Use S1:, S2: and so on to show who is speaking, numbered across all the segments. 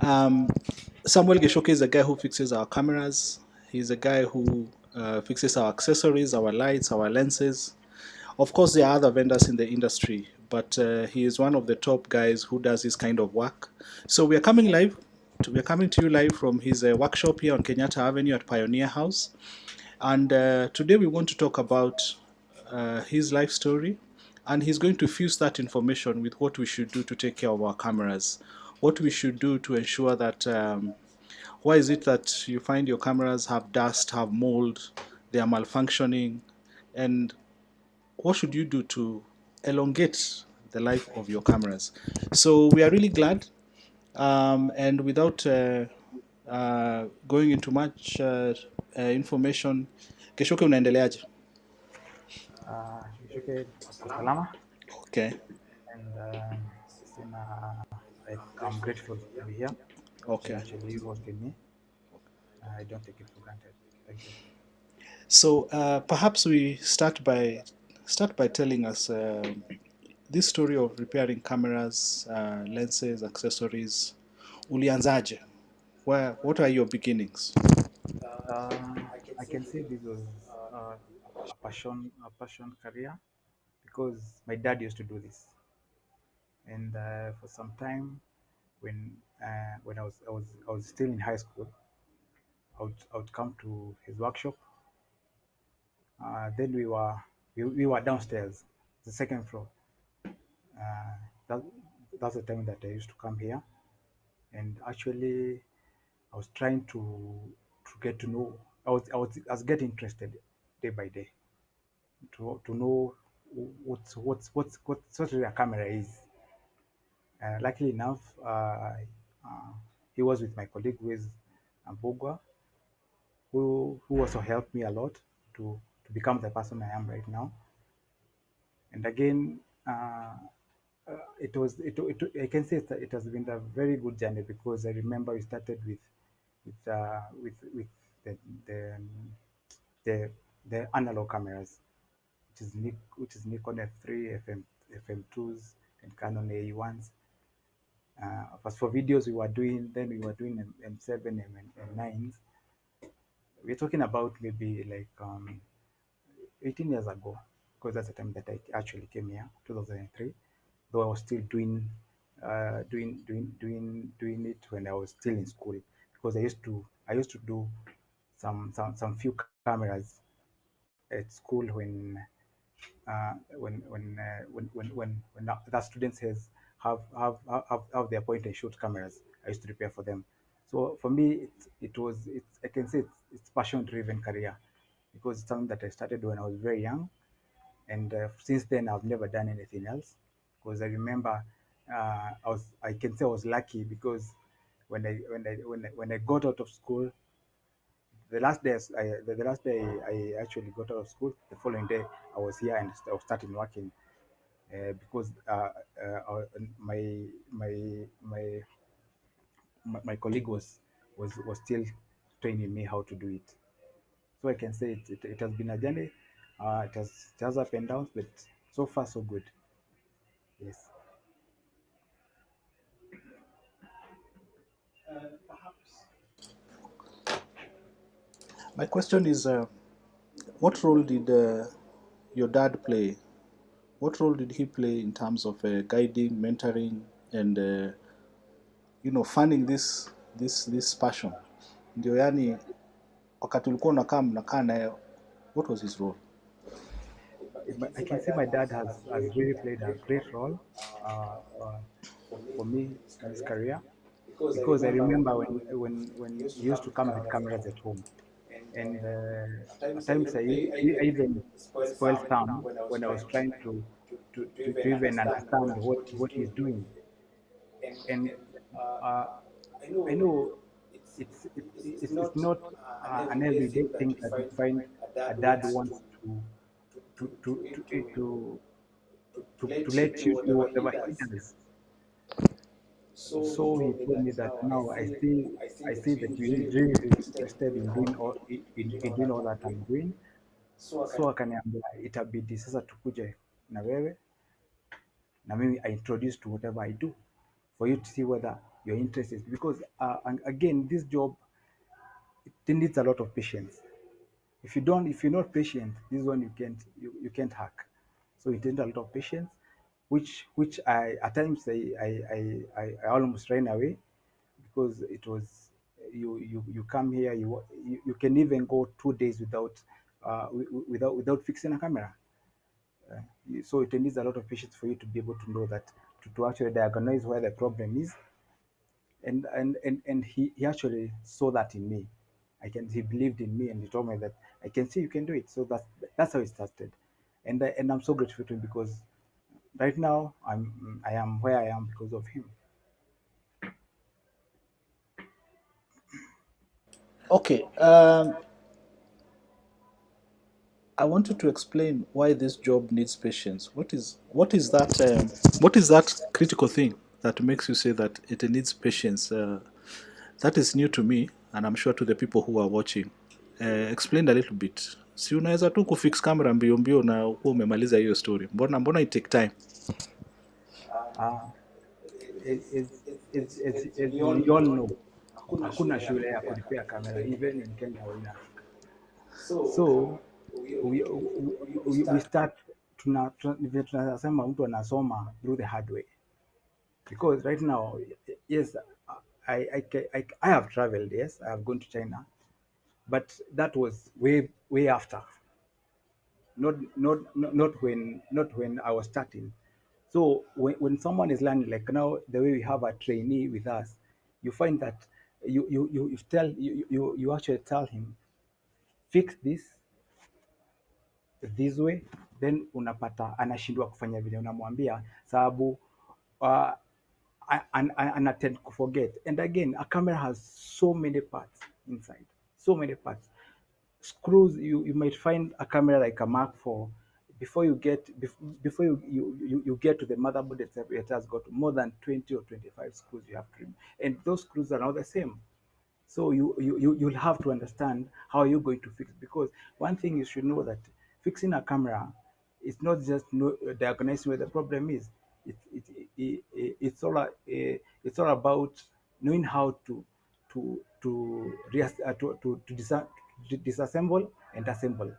S1: Um, Samuel Gichuki is a guy who fixes our cameras. He's a guy who fixes our accessories, our lights, our lenses. Of course, there are other vendors in the industry, but he is one of the top guys who does this kind of work. So we are coming live. We are coming to you live from his workshop here on Kenyatta Avenue at Pioneer House. And today we want to talk about his life story, and he's going to fuse that information with what we should do to take care of our cameras, what we should do to ensure that why is it that you find your cameras have dust, have mold, they are malfunctioning, and what should you do to elongate the life of your cameras? So we are really glad, and without going into much information, Keshoke unaendeleaje?
S2: Gichuki wako salama
S1: Okay,
S2: and I'm grateful to be here.
S1: okay.
S2: Actually, you hosted me. I don't take it for granted. Thank you.
S1: So perhaps we start by telling us this story of repairing cameras, lenses, accessories. Ulianzaje? What are your beginnings?
S2: I can say this was uh, a passion career because my dad used to do this, and for some time when I was still in high school, I would come to his workshop. Then we were downstairs, the second floor. Uh, that that's the time that I used to come here, and actually I was trying to get to know. I was getting interested day by day to know what really a camera is. Luckily enough, uh, he was with my colleague who is Mbugwa, who also helped me a lot to become the person I am right now. And again, I can say it has been a very good journey because I remember we started with the the the, the analog cameras, which is Nikon F3, FM2s, and Canon AE1s. As for videos, we were doing M7 and M9s. We're talking about maybe like 18 years ago, because that's the time that I actually came here, 2003. Though I was still doing it when I was still in school, because I used to do some few cameras at school when the students have their point and shoot cameras. I used to repair for them. So for me, I can say it's passion driven career because it's something that I started when I was very young, and since then I've never done anything else. Because I remember, I can say I was lucky because when I got out of school, the last day I actually got out of school, the following day I was here and I was starting working, because my my my my colleague was still training me how to do it. So I can say it has been a journey. It has up and downs, but so far so good. Yes.
S1: My question is, what role did your dad play? What role did he play in terms of guiding, mentoring, and fanning this passion? Ndio, yani wakati ulikuwa mnakaa naye, what was his role?
S2: I can say my dad has really played a great role uh, uh, for me in this career because I remember when he used to come with cameras at home, and at times I even spoiled some when I was trying to even understand what he's doing. And uh, I know it's not an everyday thing that you find a dad wants to let you do whatever he does. So he told me that now I see that you really interested in doing all that I'm doing. So akaniambia itabidi sasa tukuje na wewe na mimi I introduce to whatever I do for you to see whether your interest is, because and again, this job, it needs a lot of patience. If you're not patient, this one you can't hack. So it needs a lot of patience, which I at times I almost ran away, because it was, you come here, you can even go 2 days without without fixing a camera. So it needs a lot of patience for you to be able to know that, to actually diagnose where the problem is. And he actually saw that in me. He believed in me, and he told me that I can see you can do it. So that's how it started. And I'm so grateful to him, because right now I am where I am because of him.
S1: Okay. I wanted to explain why this job needs patience. What is that critical thing that makes you say that it needs patience? That is new to me, and I'm sure to the people who are watching. Explain a little bit. Si unaweza tu kufix camera mbio mbio na ukuwa umemaliza hiyo story. Mbona it take time?
S2: uh, as we all know, hakuna shule ya kulipia kamera even in Kenya or in Africa. So we start, vile tunasema mtu anasoma through the hard way, because right now, yes, I have traveled, yes, I have gone to China, but that was way after, not when I was starting. So when someone is learning, like now the way we have a trainee with us, you find that you actually tell him, fix this way, then unapata anashindwa kufanya vile unamwambia, sababu uh, ana tend to forget. And again, a camera has so many parts inside, so many parts. Screws, you might find a camera like a Mark IV. Before you get to the motherboard itself, it has got more than 20 or 25 screws you have to remove, and those screws are not the same. So you'll have to understand how you're going to fix, because one thing you should know, that fixing a camera is not just diagnosing where the problem is. It's all about knowing how to disassemble and assemble.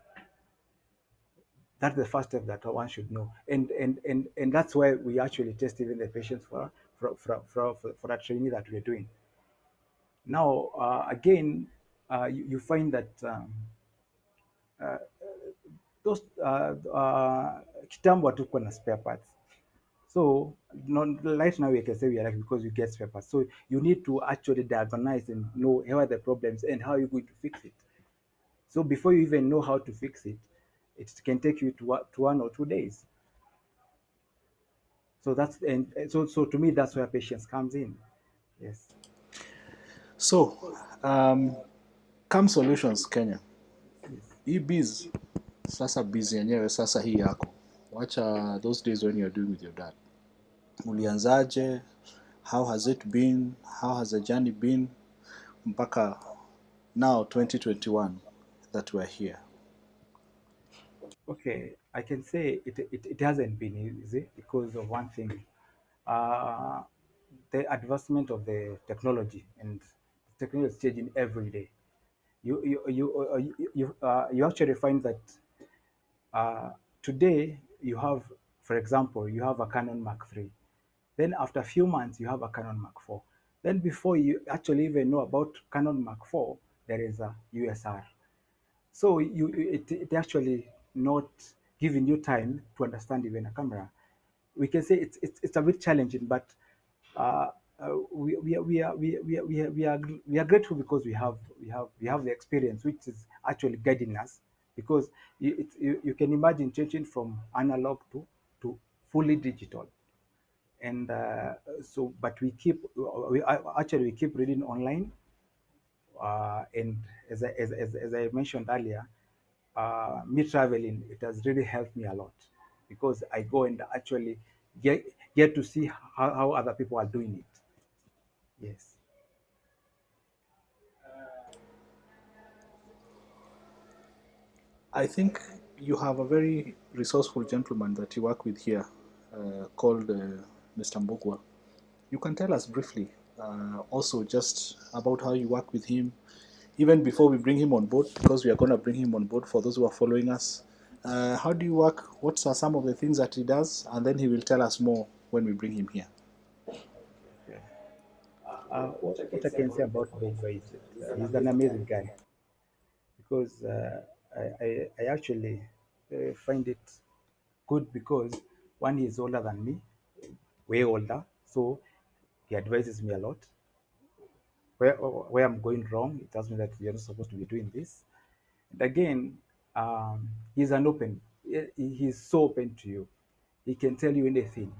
S2: That's the first step that one should know, and that's why we actually test even the patients for that training that we're doing. Now, again, you find that those kitambo hatukuwa na spare parts. So right now we can say we are lucky because we get spare parts. So you need to actually diagnose and know where are the problems and how you're going to fix it. So before you even know how to fix it, it can take you to 1 or 2 days. So so to me, that's where patience comes in. Yes.
S1: So, Cam Solutions Kenya.
S2: Yes.
S1: Hii biz sasa biz yenyewe sasa hii yako. Wacha those days when you're doing with your dad. Ulianzaje? How has it been? How has the journey been? Mpaka now 2021 that we're here.
S2: Okay, I can say it hasn't been easy because of one thing. Uh, the advancement of the technology, and technology is changing every day. You actually find that today you have, for example, you have a Canon Mark III. Then after a few months, you have a Canon Mark IV. Then before you actually even know about Canon Mark IV, there is a USR. So it actually not giving you time to understand even a camera. We can say it's a bit challenging, but uh, we are grateful because we have the experience, which is actually guiding us, because you can imagine changing from analog to fully digital. And so, but we keep reading online, and as I mentioned earlier, me traveling, it has really helped me a lot, because I go and actually get to see how other people are doing it. Yes.
S1: I think you have a very resourceful gentleman that you work with here called Mr. Mbugwa. You can tell us briefly Also, just about how you work with him, even before we bring him on board, because we are going to bring him on board for those who are following us. How do you work? What are some of the things that he does? And then he will tell us more when we bring him here.
S2: Okay. What I can say about Benjo is that he's an amazing guy because I actually find it good because one, he's older than me, way older, so he advises me a lot. Where I'm going wrong, he tells me that you're not supposed to be doing this. And again, he's an open. He's so open to you. He can tell you anything.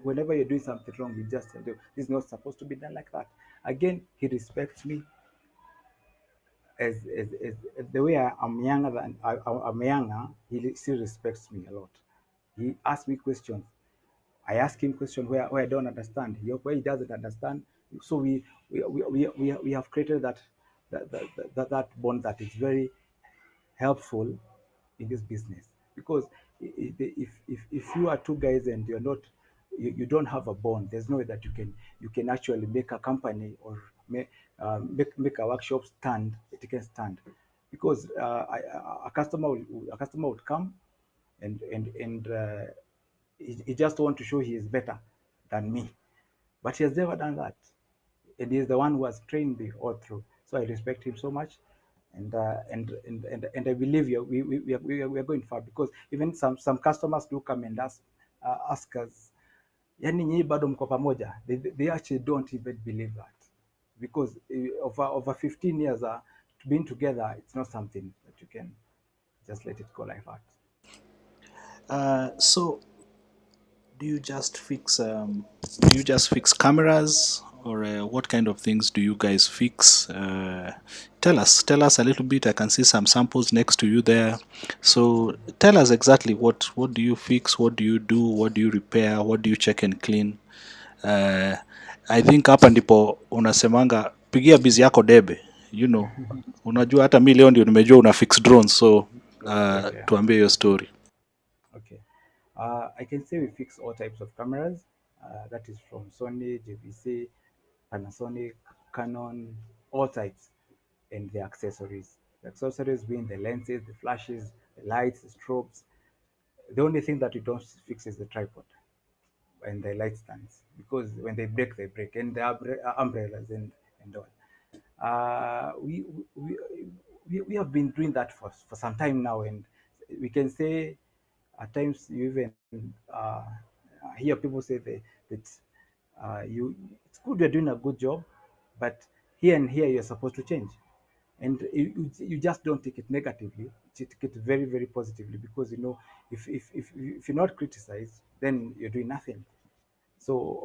S2: Whenever you're doing something wrong, he just tell you this is not supposed to be done like that. Again, he respects me as the way I'm younger than I'm younger. He still respects me a lot. He asks me questions. I ask him questions where I don't understand, where he doesn't understand. So we have created that bond that is very helpful in this business because if you are two guys and you're not you don't have a bond, there's no way that you can actually make a company or make a workshop stand. It can stand because a customer would come and he just want to show he is better than me, but he has never done that, and he's the one who has trained me all through. So I respect him so much, and I believe we are going far because even some customers do come and ask us, yani nyinyi bado mko pamoja? They actually don't even believe that because over 15 years being together, it's not something that you can just let it go like that.
S1: So, do you just fix cameras, or what kind of things do you guys fix? Tell us a little bit. I can see some samples next to you there. So tell us exactly what do you fix, what do you do, what do you repair, what do you check and clean. uh, I think hapa ndipo unasemanga pigia bizi yako debe, you know. Unajua hata mi leo ndio nimejua una fix drones, so
S2: Yeah, yeah.
S1: tuambie hiyo story.
S2: Okay. I can say we fix all types of cameras. That is from Sony, JVC, Panasonic, Canon, all types, and the accessories. The accessories being the lenses, the flashes, the lights, the strobes. The only thing that we don't fix is the tripod and the light stands because when they break, and the umbrellas and all. Uh, we, we, we have been doing that for some time now, and we can say at times you even hear people say that it's good you're doing a good job, but here and here you're supposed to change. And you just don't take it negatively, you take it very, very positively because you know if you're not criticized, then you're doing nothing. So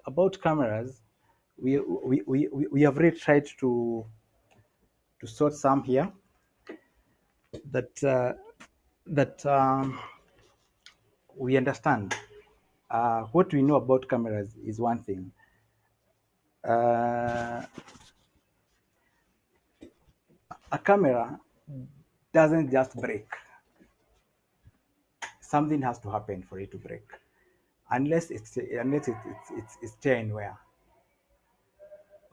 S2: about cameras, we have really tried to sort some here that that we understand. What we know about cameras is one thing. Uh, a camera doesn't just break. Something has to happen for it to break, unless it's tearing wear,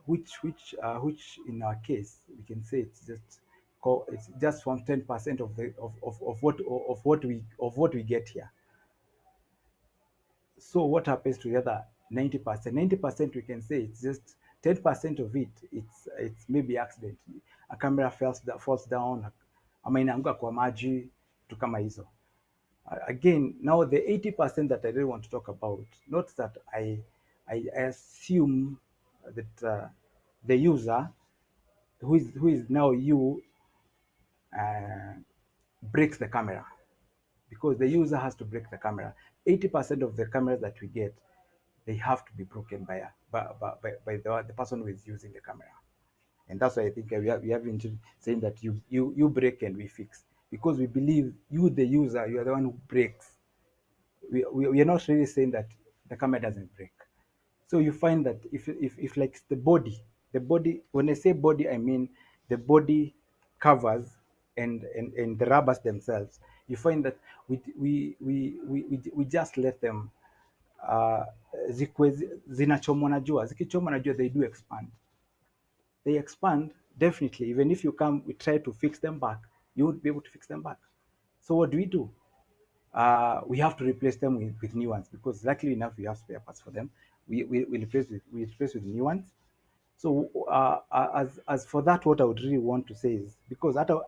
S2: which in our case we can say it's just from 10% of what we get here. So what happens to the other 90%? 90% we can say it's just 10% of it. It's maybe accident. A camera falls down, ama inaanguka kwa maji, vitu kama hizo. Again, now the 80% that I really want to talk about, not that I assume that the user who is now you uh, breaks the camera because the user has to break the camera. 80% of the cameras that we get, they have to be broken by the person who is using the camera. And that's why I think we have been saying that you break and we fix because we believe you, the user, you are the one who breaks. We are not really saying that the camera doesn't break. So you find that if like the body, when I say body, I mean the body covers and the rubbers themselves. You find that we just let them uh, zikuwe zinachomwa na jua. Zikichomwa na jua, they do expand. They expand definitely. Even if you come, we try to fix them back, you won't be able to fix them back. So what do? We have to replace them with new ones, because luckily enough we have spare parts for them. We replace with new ones. So as for that, what I would really want to say is, because hata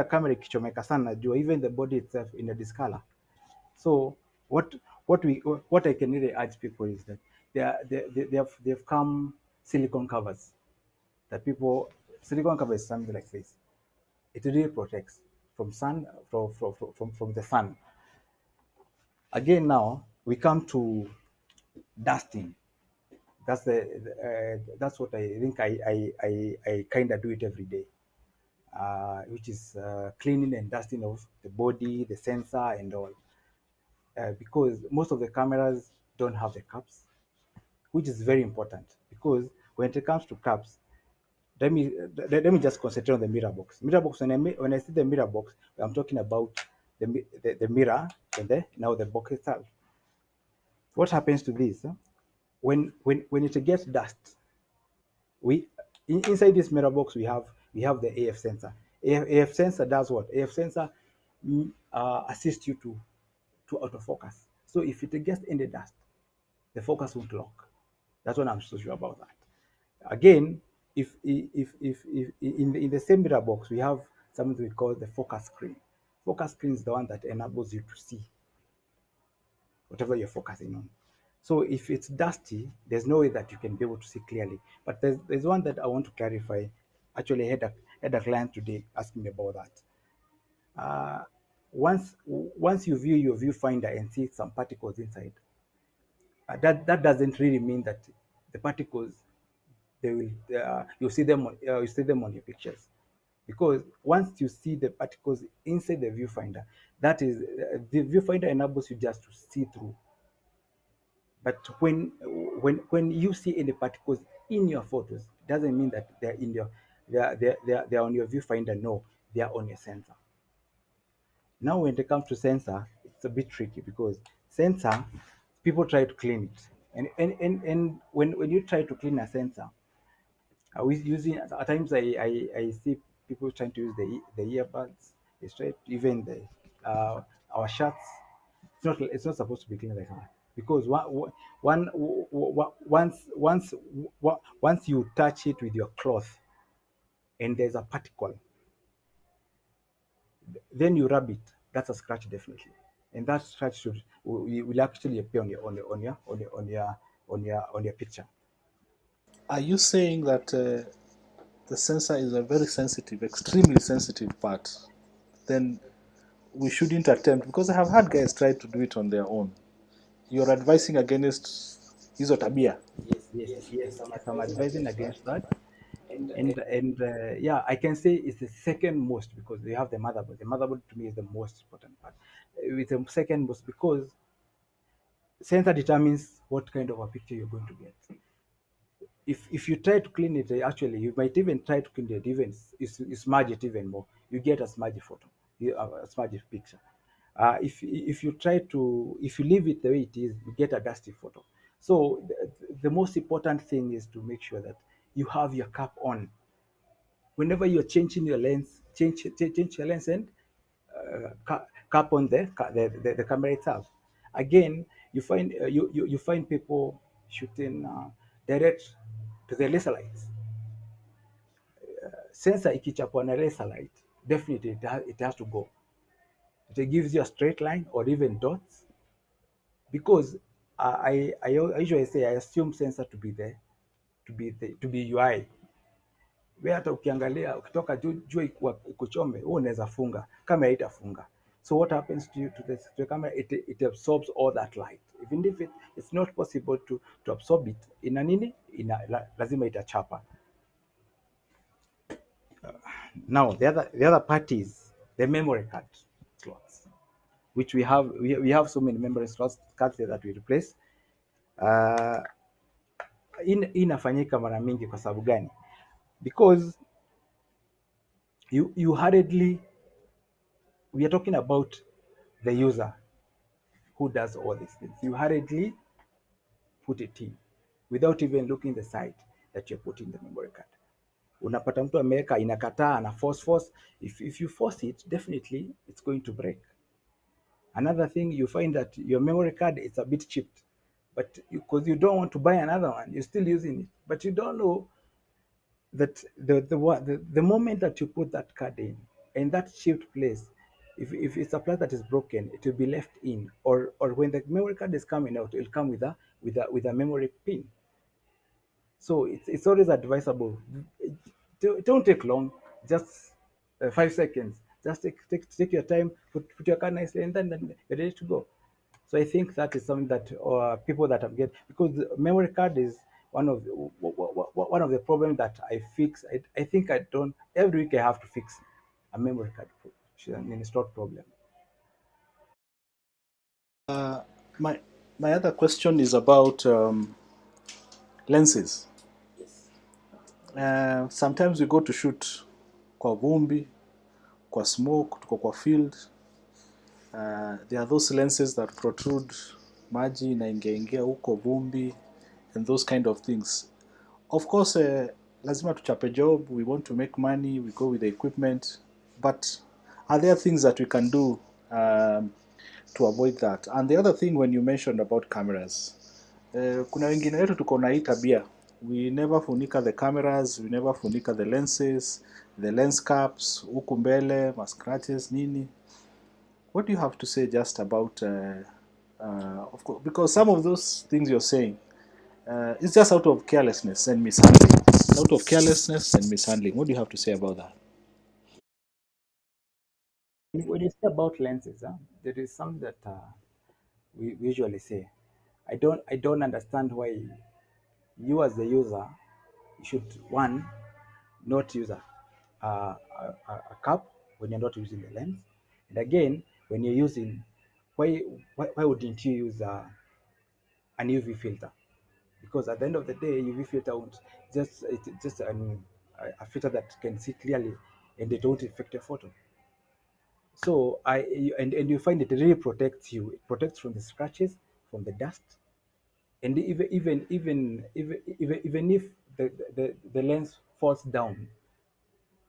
S2: kamera ikichomeka sana najua, even the body itself in a discolor. So what what I can really urge people is that they've come silicone covers, that people, silicone cover is something like this. It really protects from sun, from the sun. Again, now we come to dusting. That's what I think I kind of do it every day, which is cleaning and dusting of the body, the sensor, and all. Because most of the cameras don't have the caps, which is very important. Because when it comes to caps, let me just concentrate on the mirror box. Mirror box. When I see the mirror box, I'm talking about the mirror and now the box itself. What happens to this? When it gets dust, we inside this mirror box we have the AF sensor. AF sensor does what? AF sensor assists you to autofocus. So if it gets in the dust, the focus won't lock. That's what I'm so sure about that. Again, if in the same mirror box we have something we call the focus screen. Focus screen is the one that enables you to see whatever you're focusing on. So if it's dusty, there's no way that you can be able to see clearly. But there's one that I want to clarify. Actually, I had a client today asking me about that. Uh, once you view your viewfinder and see some particles inside, that doesn't really mean that the particles, they will you see them on your pictures, because once you see the particles inside the viewfinder, that is the viewfinder enables you just to see through. But when you see any particles in your photos, it doesn't mean that they're in your they're on your viewfinder. No, they are on your sensor. Now, when it comes to sensor, it's a bit tricky, because sensor, people try to clean it, and when you try to clean a sensor, we using at times I see people trying to use the earbuds. It's right, even the our shirts. It's not supposed to be clean like that, because once you touch it with your cloth and there's a particle, then you rub it. That's a scratch definitely, and that scratch will actually appear on your picture.
S1: Are you saying that the sensor is a very sensitive, extremely sensitive part? Then we shouldn't attempt, because I have had guys try to do it on their own. You're advising against hizo tabia.
S2: Yes, I'm advising against that. And yeah, I can say it's the second most, because they have the motherboard. The motherboard to me is the most important part. It's the second most, because sensor determines what kind of a picture you're going to get. If you try to clean it, actually you might even try to clean it, even you smudge it even more, you get a smudgy photo, a smudgy picture. If you try to, if you leave it the way it is, you get a dusty photo. So the most important thing is to make sure that you have your cap on whenever you're changing your lens. Change your lens, and cap on the camera itself. Again, you find you find people shooting direct to the laser lights. Sensor ikichapwa na laser light, definitely it has to go. It gives you a straight line or even dots, because I usually say I assume sensor to be there, to be UI. Wewe hata ukiangalia ukitoka jua ikuchome, wewe unaweza funga, kamera haitafunga. So what happens to the camera? It absorbs all that light, even if it's not possible to absorb it ina nini, lazima itachapa. Now the other part is the memory card slots, which we have so many memory slots cards there that we replace. uh, hii inafanyika mara mingi kwa sababu gani? Because you hurriedly, we are talking about the user who does all these things. You hurriedly put it in without even looking the side that you're putting the memory card. Unapata mtu ameweka inakataa ana force. If you force it, definitely it's going to break. Another thing, you find that your memory card is a bit chipped, but because you don't want to buy another one, you're still using it, but you don't know that the moment that you put that card in that chipped place, if it's a place that is broken, it will be left in, or when the memory card is coming out, it will come with a memory pin. So it's always advisable. Don't take long, just 5 seconds. Just take your time, put your card nicely, and then you're ready to go. So I think that is something that people that have get, because the memory card is one of the problems that I fix. I think I don't every week I have to fix a memory card, which is an installed problem.
S1: My my other question is about lenses. Sometimes we go to shoot kwa vumbi, kwa smoke, tuko kwa field. There are those lenses that protrude, maji inaingia huko vumbi, and those kind of things. Of course, lazima tuchape job, we want to make money, we go with the equipment, but are there things that we can do to avoid that? And the other thing, when you mentioned about cameras, kuna wengine wetu tuko na hii tabia, we never funika the cameras, we never funika the lenses, the lens caps huku mbele, ma scratches nini. What do you have to say just about of course, because some of those things you're saying, it's just out of carelessness and mishandling. Out of carelessness and mishandling. What do you have to say about that?
S2: When you say about lenses, there is something that we usually say. I don't understand why you as the user should, one, not use a cap when you're not using the lens, and again when you're using, why wouldn't you use an UV filter? Because at the end of the day, UV filter won't just a filter that can see clearly, and it won't affect your photo. So and you find it really protects you. It protects from the scratches, from the dust, and even if the lens falls down,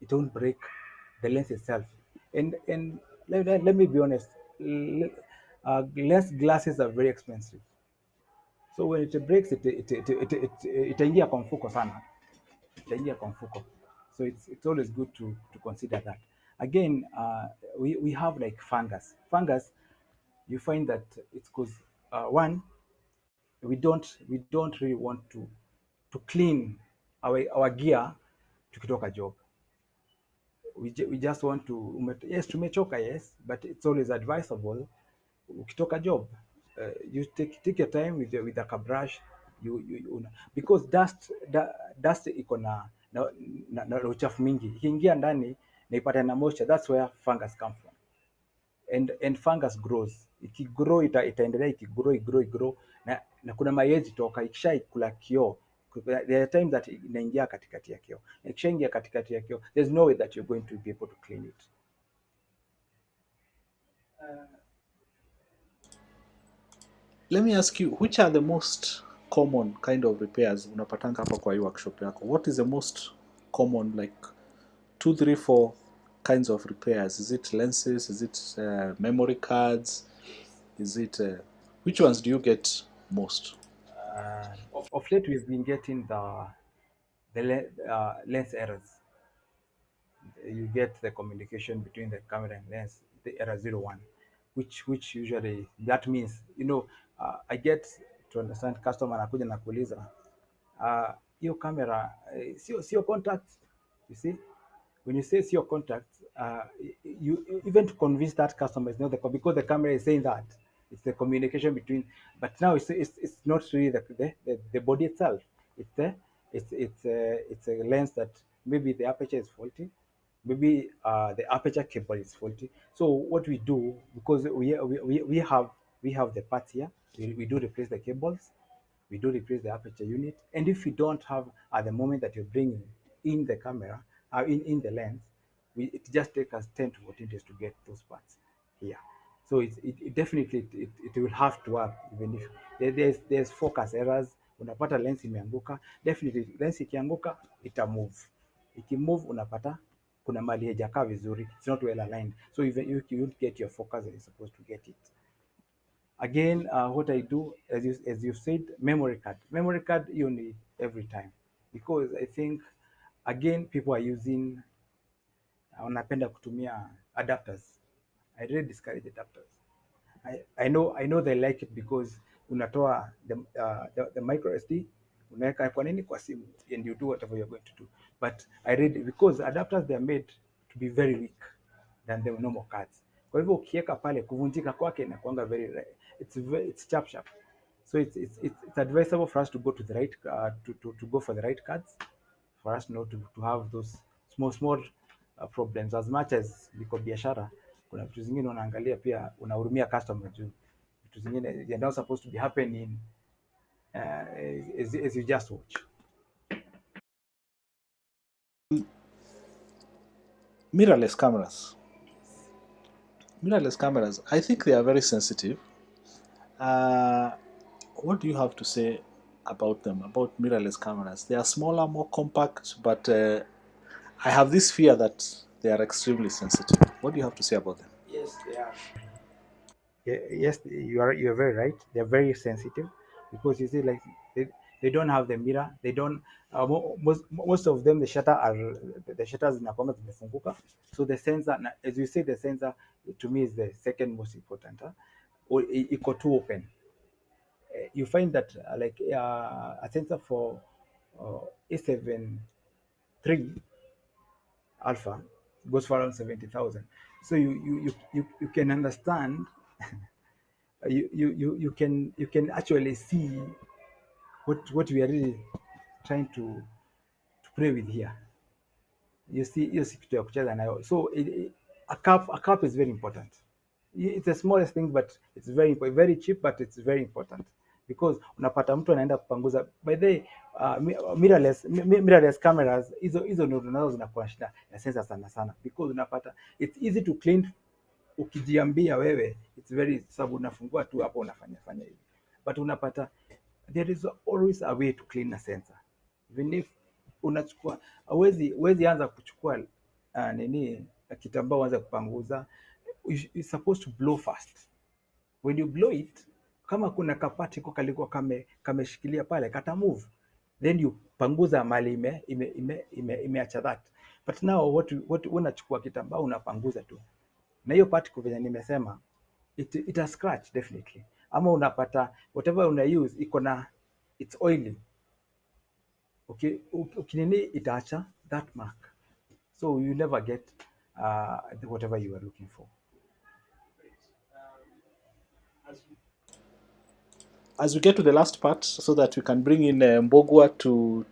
S2: it won't break the lens itself. And let me be honest, lens glasses are very expensive. So when it breaks, itaingia kwa mfuko sana, itaingia kwa mfuko. So it's always good to consider that. Again, we have like fungus. You find that it's because one, we don't really want to clean our gear tukitoka job. We just want to, yes, tumechoka, yes, but it's always advisable ukitoka job, you take your time with a brush, because dust iko na uchafu mingi, ikiingia ndani na ipata na moisture, that's where fungus come from. And fungus grows, ikigrow itaendelea ikigrow na kuna mayezi toka ikisha ikula kioo. There are times that inaingia katikati ya kioo, ikishaingia katikati ya kioo, there's no way that you're going to be able to clean it.
S1: Let me ask you, which are the most common kind of repairs unapatanga hapa kwa hii workshop yako? What is the most common, like 2, 3, 4 kinds of repairs? Is it lenses? Is it memory cards? Is it which ones do you get most?
S2: Of late, we've been getting the lens errors. You get the communication between the camera and lens, the error 01, which usually that means, I get to understand customer anakuja na kuuliza hiyo camera sio contact. You see, when you say your contact, you even to convince that customer is not because the camera is saying that it's the communication between, but now it's not really the body itself. It's the it's a lens that maybe the aperture is faulty, maybe the aperture cable is faulty. So what we do, because we have the parts here, we do replace the cables, we do replace the aperture unit. And if you don't have at the moment that you're bringing in the camera, in the lens, it just takes us 10 to 14 days to get those parts here. So it definitely it will have to work even if there's focus errors. Unapata lens imeanguka, definitely lens ikianguka ita move, ikimove unapata kuna mali haijakaa vizuri, it's not well aligned, so even you won't get your focus as you're supposed to get it. Again, what I do, as you said, memory card you need every time, because I think again people are using, wanapenda kutumia adapters. I really discourage adapters. I know they like it because unatoa the micro SD unaweka kwa nini kwa simu, and you do whatever you're going to do. But I read because adapters they are made to be very weak than the normal cards. Kwa hivyo ukiweka pale kuvunjika kwake inakuanga very rare. It's sharp. So it's advisable for us to go to the right to go for the right cards, for us not to have those small problems. As much as niko biashara, kuna vitu zingine unaangalia pia unahurumia customer juu vitu zingine they're not supposed to be happening as you just watch.
S1: Mirrorless cameras. Mirrorless cameras, I think they are very sensitive. Uh, what do you have to say about them, about mirrorless cameras? They are smaller, more compact, but I have this fear that they are extremely sensitive. What do you have to say about them?
S2: Yes, they are. Yes, you're very right. They're very sensitive because you see, like they don't have the mirror. They don't. Most of them, the shutters zinakwanga zimefunguka. So the sensor, as you say, the sensor to me is the second most important. Huh? Or iko too open. You find that a sensor for A7 III alpha goes for around 70,000. So you can understand, you can actually see what we are really trying to play with here. You see hiyo si kitu ya kucheza nayo. So a cup is very important. It's the smallest thing but it's very cheap but it's very important because unapata mtu anaenda kupanguza by the way, mirrorless cameras hizo ndio nazo zinakuwa shida ya sensor sana sana, because unapata it's easy to clean ukijiambia wewe, it's very sababu unafungua tu hapo fanya hivi, but unapata there is always a way to clean a sensor. Even if unachukua huwezi anza kuchukua nini kitambaa uanze kupanguza, you're supposed to blow fast. When you blow it, kama kuna kapatiko kalikuwa kameshikilia pale kata move, then you panguza mali imeacha that. But now what unachukua kitambaa unapanguza tu, na hiyo particle venye nimesema it a scratch definitely, ama unapata whatever una use iko na it's oily. Okay, ukinini itaacha that mark, so you never get whatever you are looking for.
S1: As we get to the last part, so that we can bring in Mbogwa to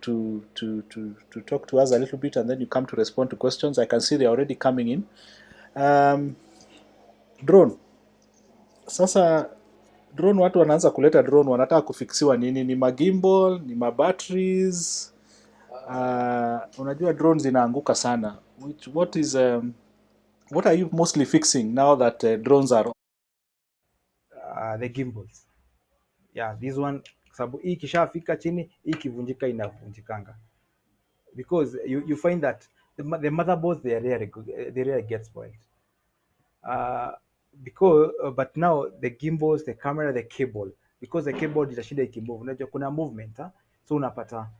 S1: talk to us a little bit, and then you come to respond to questions. I can see they're already coming in. Drone. Sasa drone, watu wanaanza kuleta drone, wanataka kufiksiwa nini? Ni magimbal, ni mabatteries. Unajua drone zinaanguka sana. What are you mostly fixing now that drones are?
S2: The gimbals, yeah, this one sababu hii ikishafika chini, hii ikivunjika inavunjikanga, because you find that the motherboards they rarely get spoiled. uh, because but now the gimbals, the camera, the cable, because the cable itashinda ikimove, unajua kuna movement so unapata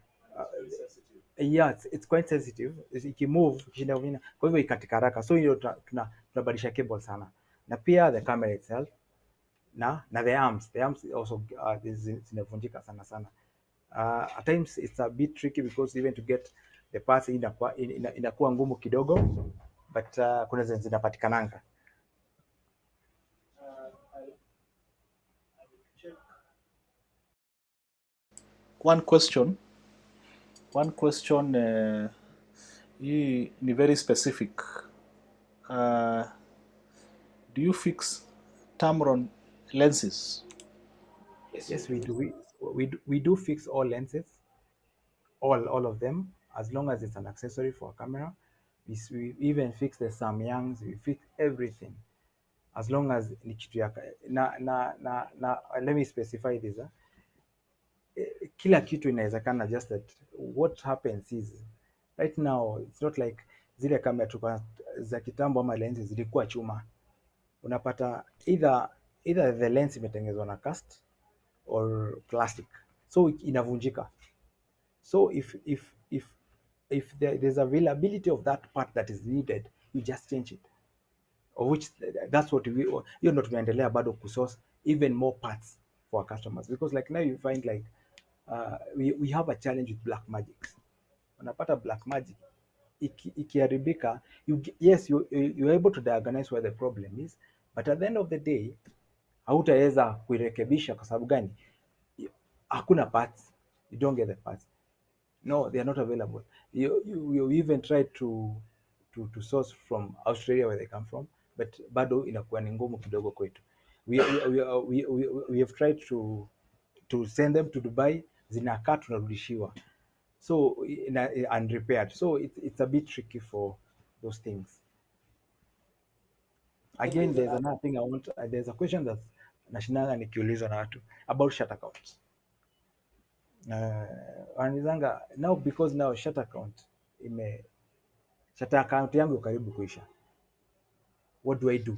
S2: yeah, it's quite sensitive. Ikimove ikishinda kufanya, kwa hivyo ikatika haraka, so hiyo tunabadilisha cable sana, na pia the camera itself na the arms also zinavunjika sana sana. At times it's a bit tricky because even to get the parts inakuwa ngumu kidogo, but kuna zinapatikananga.
S1: One question hii ni very specific. Do you fix Tamron lenses?
S2: Yes, we do. We do fix all lenses, all of them, as long as it's an accessory for a camera. We even fix the Samyangs. We fix everything. as long as ni kitu ya let me specify this kila kitu inawezekana, just that what happens is right now it's not like zile kamera tulikuwa za kitambo ama lenzi zilikuwa chuma. Unapata either the lens imetengenezwa na cast or plastic, so inavunjika. So if there's availability of that part that is needed, you just change it, of which that's what we, hiyo ndo tunaendelea bado kusource even more parts for our customers, because like now you find like we have a challenge with black magic. Unapata black magic ikiharibika, yes, you're able to diagnose where the problem is, but at the end of the day hautaweza kuirekebisha. Kwa sababu gani? Hakuna parts, you don't get the parts. No, they are not available. You even try to source from Australia where they come from, but bado inakuwa ni ngumu kidogo kwetu. We have tried to send them to Dubai, zinakaa tunarudishiwa, so unrepaired, so it's a bit tricky for those things. Again, there's another thing I want, there's a question that nashinanga nikiulizwa na watu about shut accounts. Wanizanga now, because now shut account shut account yangu karibu kuisha, what do I do?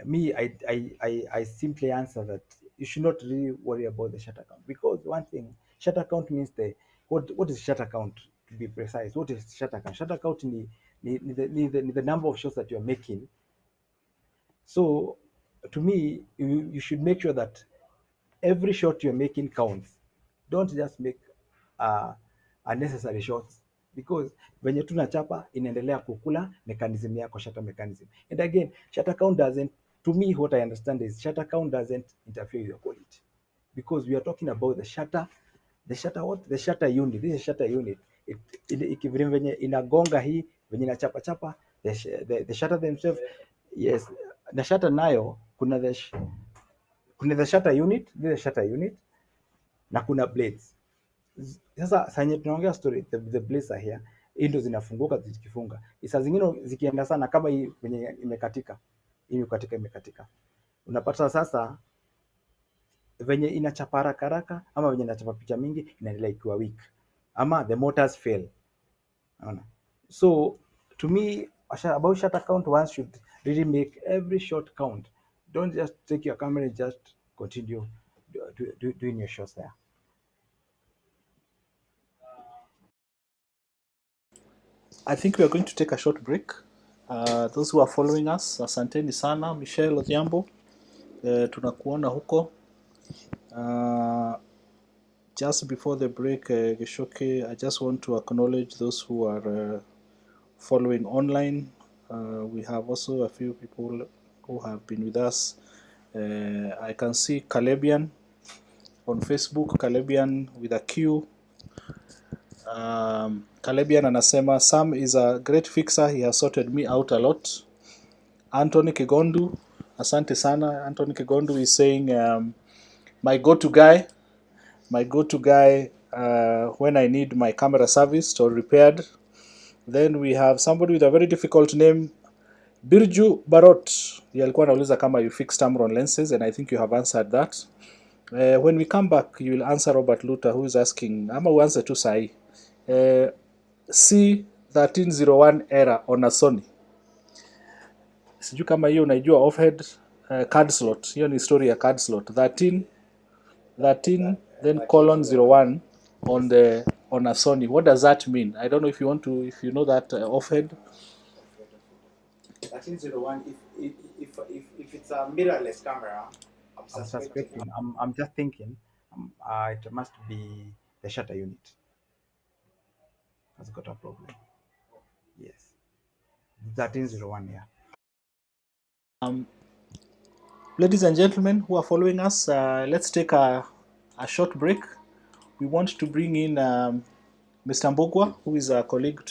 S2: Me, I simply answer that you should not really worry about the shut account, because one thing, shut account means what is shut account, to be precise? What is shut account? Shut account ni the number of shots that you're making. So to me, you should make sure that every shot you're making counts. Don't just make unnecessary shots, because venye tunachapa inaendelea kukula mechanism yako, shutter mechanism. And again, shutter count doesn't, to me what I understand is shutter count doesn't interfere with your quality, because we are talking about the shutter unit. This is shutter unit. Venye inagonga hii, venye inachapa chapa the shutter themselves. Yes, the shutter nayo kuna the shutter unit, this is shutter unit, na kuna blades. Sasa sanye tunaongea story, the blades are here, hii ndo zinafunguka, zikifunga saa zingine zikienda sana, kama hii venye imekatika, unapata sasa venye inachapa haraka haraka, ama venye inachapa picha mingi, inaendelea ikiwa weak, ama the motors fail. Unaona? So to me about shutter count, one should really make every shot count. Don't just take your camera and just continue doing your shots there.
S1: I think we are going to take a short break. Those who are following us, asanteni sana. Michelle Odhiambo, tunakuona huko. Just before the break, Gichuki, I just want to acknowledge those who are following online. We have also a few people who have been with us. I can see Calebian on Facebook, Calebian with a Q. Calebian anasema Sam is a great fixer, he has sorted me out a lot. Anthony Kigondu, asante sana. Anthony Kigondu is saying my go-to guy when I need my camera serviced or repaired. Then we have somebody with a very difficult name, Birju Barot. Alikuwa anauliza kama you fix Tamron lenses, and I think you have answered that. When we come back, you will answer Robert Luther, who is asking, ama uanze tu sahi, C1301 error on a Sony. Sijui kama hiyo unaijua, offhead card slot. Hiyo ni story ya card slot 13 then colon 01 on a Sony. What does that mean? I don't know if you know that offhead.
S2: 1301, if it's a mirrorless camera, I'm suspecting, I'm just thinking it must be the shutter unit has got a problem. Yes, 1301, yeah.
S1: Ladies and gentlemen who are following us, let's take a short break. We want to bring in Mr. Mbogwa, who is a colleague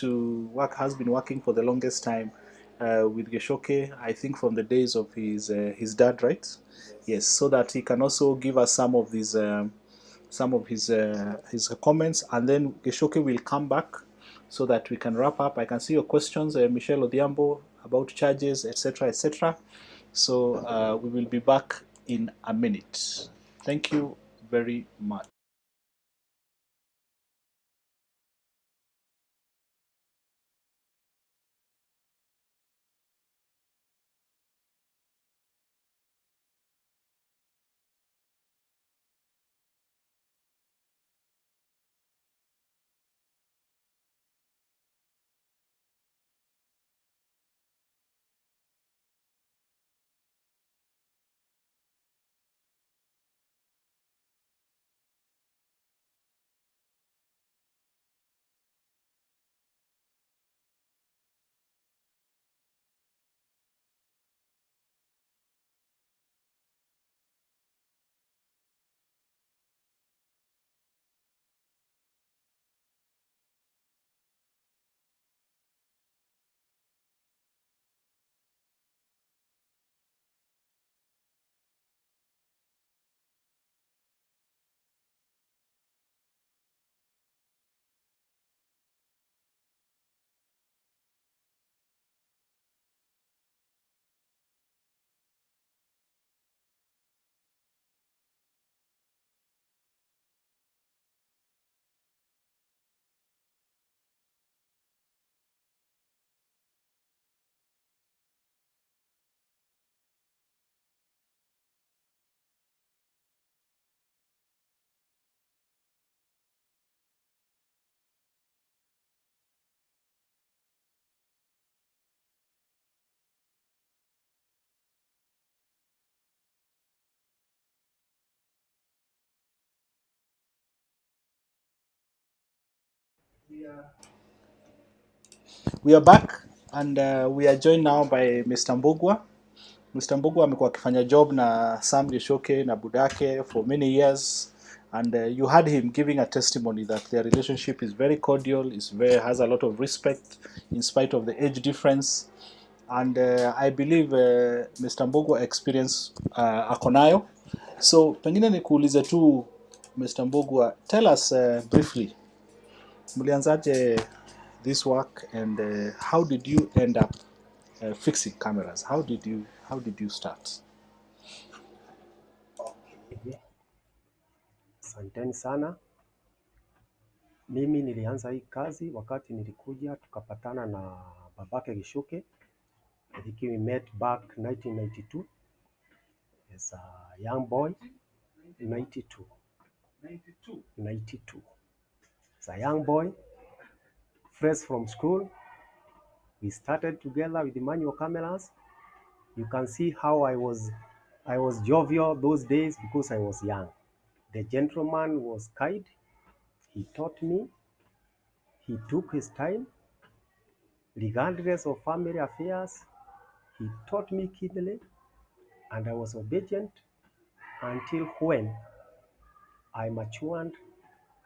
S1: has been working for the longest time with Gichuki, I think from the days of his dad, right? Yes, so that he can also give us some of his comments, and then Gichuki will come back so that we can wrap up. I can see your questions, Michelle Odhiambo, about charges, etc., etc. So we will be back in a minute. Thank you very much. We are back and we are joined now by Mr. Mbugua. Mr. Mbugua amekuwa akifanya job na Sam Gichuki na Budake for many years, and you had him giving a testimony that their relationship is very cordial, has a lot of respect in spite of the age difference. And I believe Mr. Mbugua experience ako nayo. So pengine nikuulize tu Mr. Mbugua, tell us briefly, mlianzaje this work, and how did you end up fixing cameras? How did you start?
S3: Asanteni sana. Mimi nilianza hii kazi wakati nilikuja tukapatana na babake Gichuki. I think we met back 1992 as a young boy. 92. 92. As a young boy, fresh from school, we started together with the manual cameras. You can see how I was jovial those days because I was young. The gentleman was kind. He taught me. He took his time. Regardless of family affairs, he taught me keenly, and I was obedient until when I matured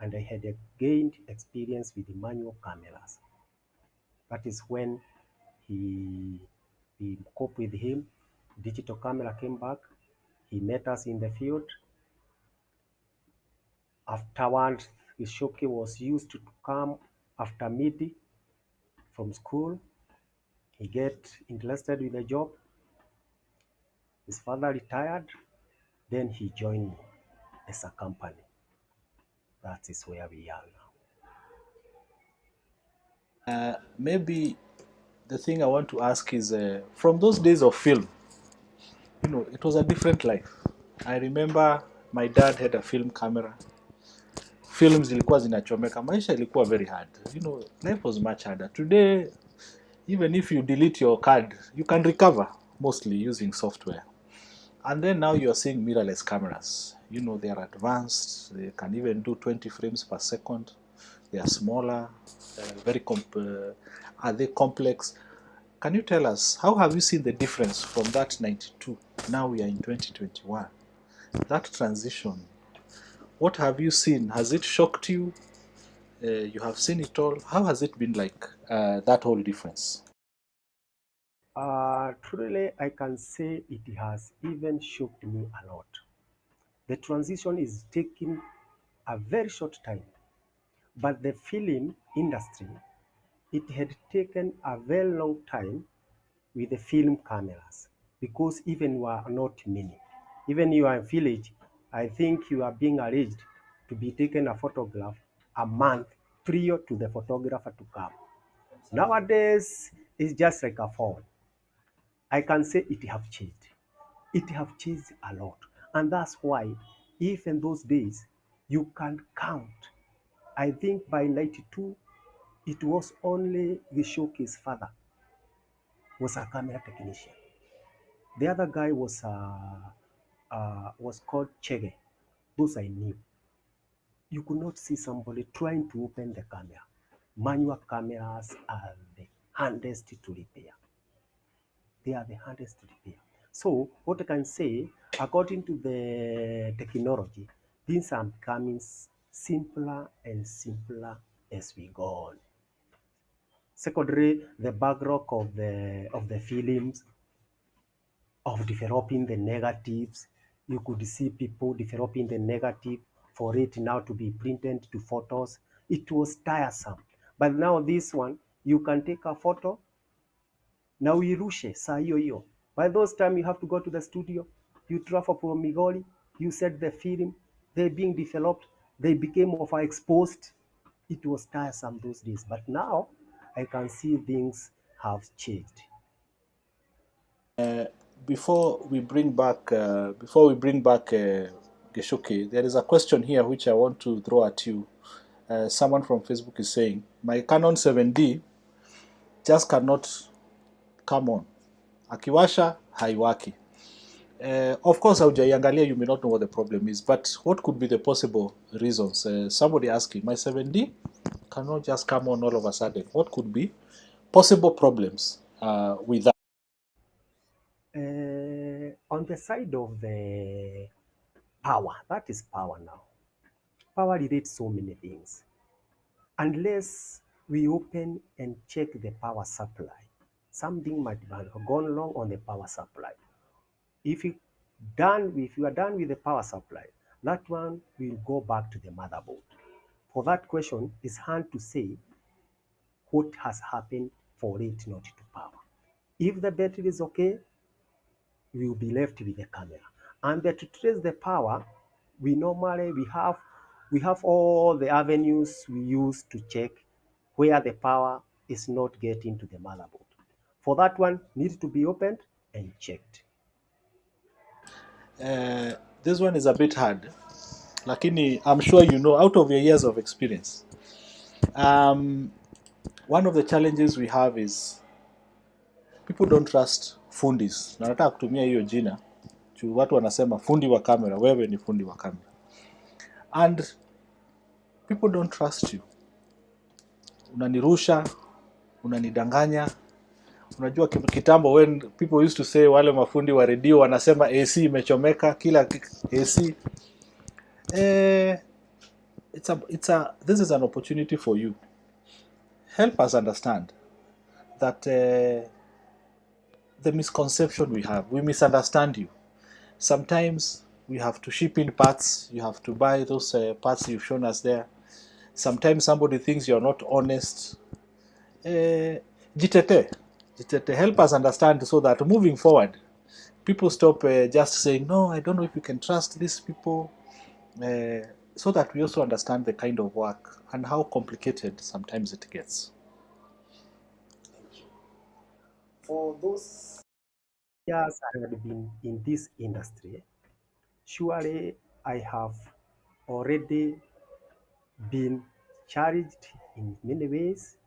S3: and I had gained experience with the manual cameras. That is when he we coped with him. Digital camera came back. He met us in the field. Afterwards, Gichuki was used to come after midi from school. He get interested with the job. His father retired. Then he joined me as a company. That is where we are now.
S1: Maybe the thing I want to ask is from those days of film, it was a different life. I remember my dad had a film camera. Films zilikuwa zinachomeka. Maisha ilikuwa very hard. Life was much harder. Today, even if you delete your card, you can recover mostly using software. And then now you're seeing mirrorless cameras. They are advanced. They can even do 20 frames per second. They are smaller, are they complex? Can you tell us, how have you seen the difference from that 92? Now we are in 2021. That transition, what have you seen? Has it shocked you? You have seen it all. How has it been like, that whole difference?
S3: Truly, I can say it has even shocked me a lot. The transition is taking a very short time, but the film industry, it had taken a very long time with the film cameras. because even you are not many, even you are in village, I think you are being arranged to be taken a photograph a month prior to the photographer to come. Nowadays, it's just like a phone. I can say it have changed. It have changed a lot. And that's why, if in those days, you can count, I think by 92, it was only Gichuki's father was a camera technician. The other guy was called Chege. Those I knew. You could not see somebody trying to open the camera. Manual cameras are the hardest to repair. They are the hardest to repair. So what I can say, according to the technology, things are becoming simpler and simpler as we go on. Secondly, the background of the films of developing the negatives. You could see people developing the negative for it now to be printed to photos. It was tiresome. But now this one, you can take a photo na uirushe saa hiyo hiyo. By those time you have to go to the studio, you travel from Migori, you set the film, they being developed, they became overexposed. It was tiresome those days. But now I can see things have changed.
S1: Before we bring back Gichuki, there is a question here which I want to throw at you. Someone from Facebook is saying, my Canon 7D just cannot come on. Akiwasha, haiwaki. Of course, haujaiangalia, you may not know what the problem is, but what could be the possible reasons? Somebody asking, my 7D cannot just come on all of a sudden. What could be possible problems with that?
S3: On the side of the power, that is power now. Power relates so many things. Unless we open and check the power supply, something might have gone wrong on the power supply. If you are done with the power supply, that one will go back to the motherboard. For that question, it's hard to say what has happened for it not to power. If the battery is okay, we will be left with the camera. And to trace the power, we have all the avenues we use to check where the power is not getting to the motherboard. For that one, needs to be opened and checked.
S1: This one is a bit hard. Lakini, I'm sure you know, out of your years of experience, um, one of the challenges we have is people don't trust fundis. Na nataka kutumia hiyo jina juu watu wanasema fundi wa kamera, wewe ni fundi wa kamera, and people don't trust you. Unanirusha, unanidanganya. Unajua kitambo, when people used to say, wale mafundi wa redio wanasema AC imechomeka, kila AC. This is an opportunity for you. Help us understand that the misconception we misunderstand you. Sometimes we have to ship in parts, you have to buy those parts you've shown us there. Sometimes somebody thinks you're not honest. Jitete, help us understand so that moving forward, people stop just saying, no, I don't know if you can trust these people, so that we also understand the kind of work and how complicated sometimes it gets.
S3: For those years I had been in this industry, surely I have already been challenged in many ways.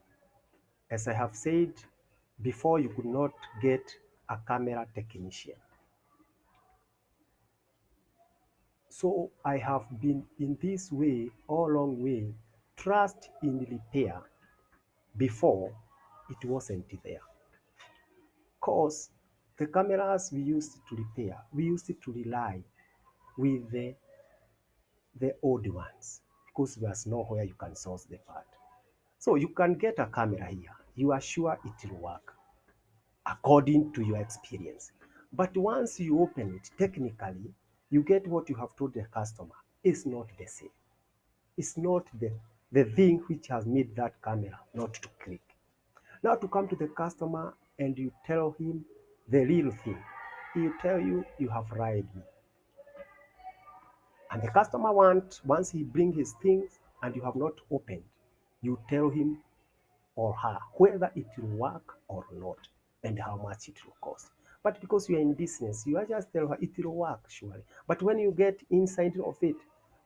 S3: As I have said before, you could not get a camera technician. So I have been in this way all along way, trust in repair before it wasn't there. Because the cameras we used to repair, we used to rely with the old ones because there's nowhere you can source the part. So you can get a camera here, you are sure it will work according to your experience. But once you open it, technically, you get what you have told the customer. It's not the same. It's not the thing which has made that camera not to click. Now to come to the customer and you tell him the real thing. he'll tell you, you have lied me. And the customer once he bring his things and you have not opened, you tell him or her whether it will work or not and how much it will cost. But because you are in business, you are just tell her it will work surely. But when you get inside of it,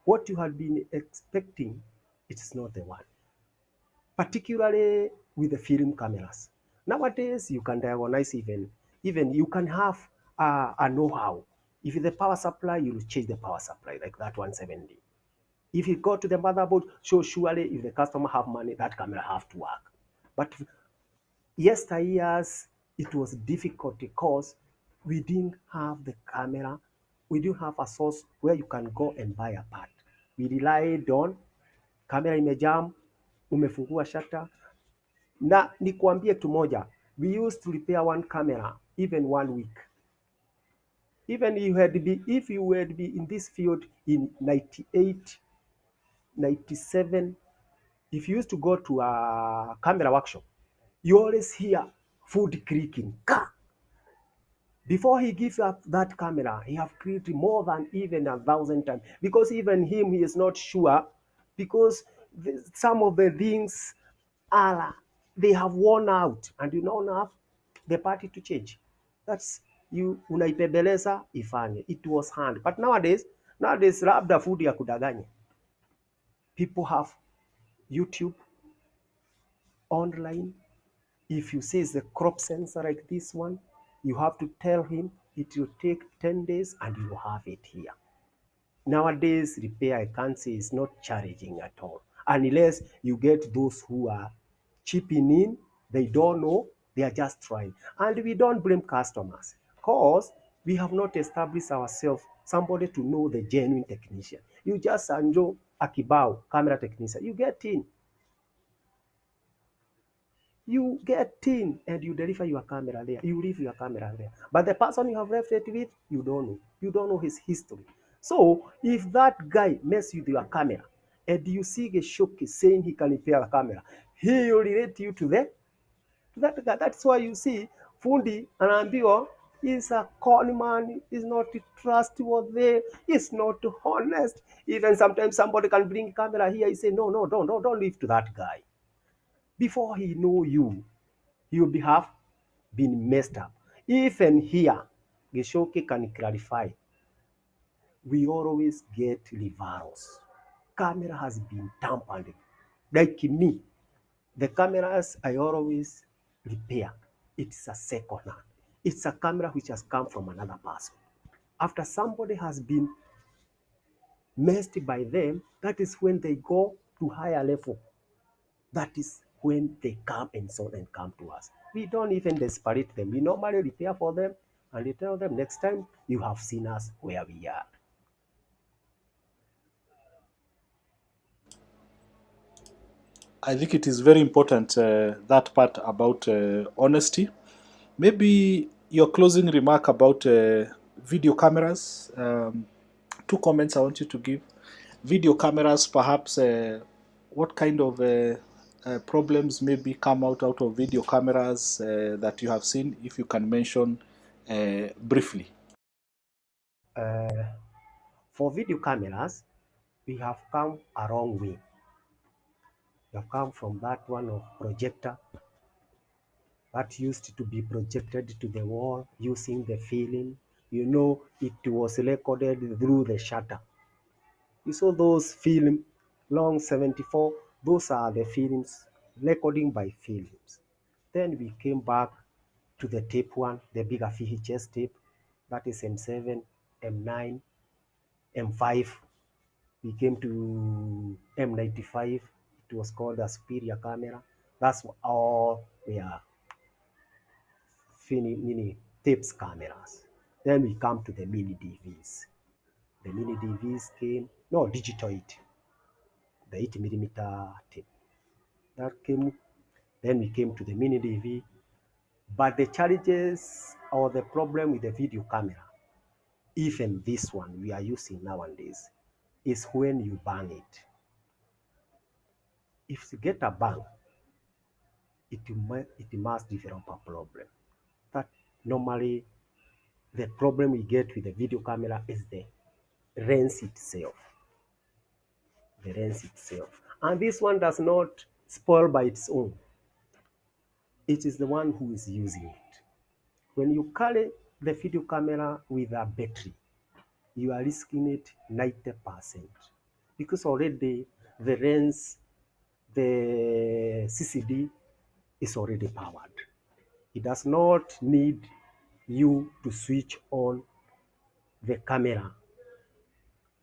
S3: what you had been expecting, it is not the one. Particularly with the film cameras. Nowadays, you can diagnose even you can have a know-how. If the power supply, you will change the power supply like that 170. If you go to the motherboard, so surely if the customer have money, that camera have to work. But yesteryears, it was difficult because we didn't have the camera. We didn't have a source where you can go and buy a part. We relied on kamera imejam, umefungua shutter. Na nikuambie kitu moja, we used to repair one camera even 1 week. Even if you had be in this field in 98, 97, if you used to go to a camera workshop, you always hear food creaking. Before he gives up that camera, he have created more than even 1,000 times because even him, he is not sure because some of the things are they have worn out and you don't have the party to change. That's you unaipebeleza ifanye. It was hand. But nowadays labda food ya kudanganya. People have YouTube online. If you say it's a crop sensor like this one, you have to tell him it will take 10 days and you have it here. Nowadays, repair, I can't say is not challenging at all. Unless you get those who are chipping in, they don't know, they are just trying. And we don't blame customers because we have not established ourselves somebody to know the genuine technician. You just enjoy a kibao camera technician, you get in. You get in and you deliver your camera there. You leave your camera there. But the person you have left it with, you don't know. You don't know his history. So if that guy messes with your camera and you see Gichuki saying he can repair a camera, he will relate you to that guy. That's why you see fundi anaambiwa is a con man, is not trustworthy, is not honest. Even sometimes somebody can bring camera here, he say, no, don't leave to that guy. Before he know you, you will have been messed up. Even here, Gichuki can clarify, we always get reversals. Camera has been tampered. Like me, the cameras I always repair, it's a second hand. It's a camera which has come from another person. After somebody has been messed by them, that is when they go to higher level. That is when they come and so and come to us. We don't even desperate them. We normally repair for them and we tell them next time you have seen us where we are.
S1: I think it is very important that part about honesty. Maybe your closing remark about video cameras. Two comments I want you to give. Video cameras, perhaps, what kind of problems maybe come out of video cameras that you have seen, if you can mention briefly.
S3: For video cameras, we have come a long way. We have come from that one of projector that used to be projected to the wall using the film. You know, it was recorded through the shutter. You saw those film, long 74, those are the films, recording by films. Then we came back to the tape one, the bigger VHS tape, that is M7, M9, M5. We came to M95, it was called a superior camera. That's all we are mini tapes cameras. Then we come to the mini DVs. The mini DVs came, no, digital 8, the 8 millimeter tape. That came, then we came to the mini DV. But the challenges or the problem with the video camera, even this one we are using nowadays, is when you bang it. If you get a bang, it must develop a problem. That normally The problem we get with the video camera is the lens itself. The lens itself. And this one does not spoil by its own. It is the one who is using it. When you carry the video camera with a battery, you are risking it 90% because already the lens, the CCD is already powered. It does not need you to switch on the camera.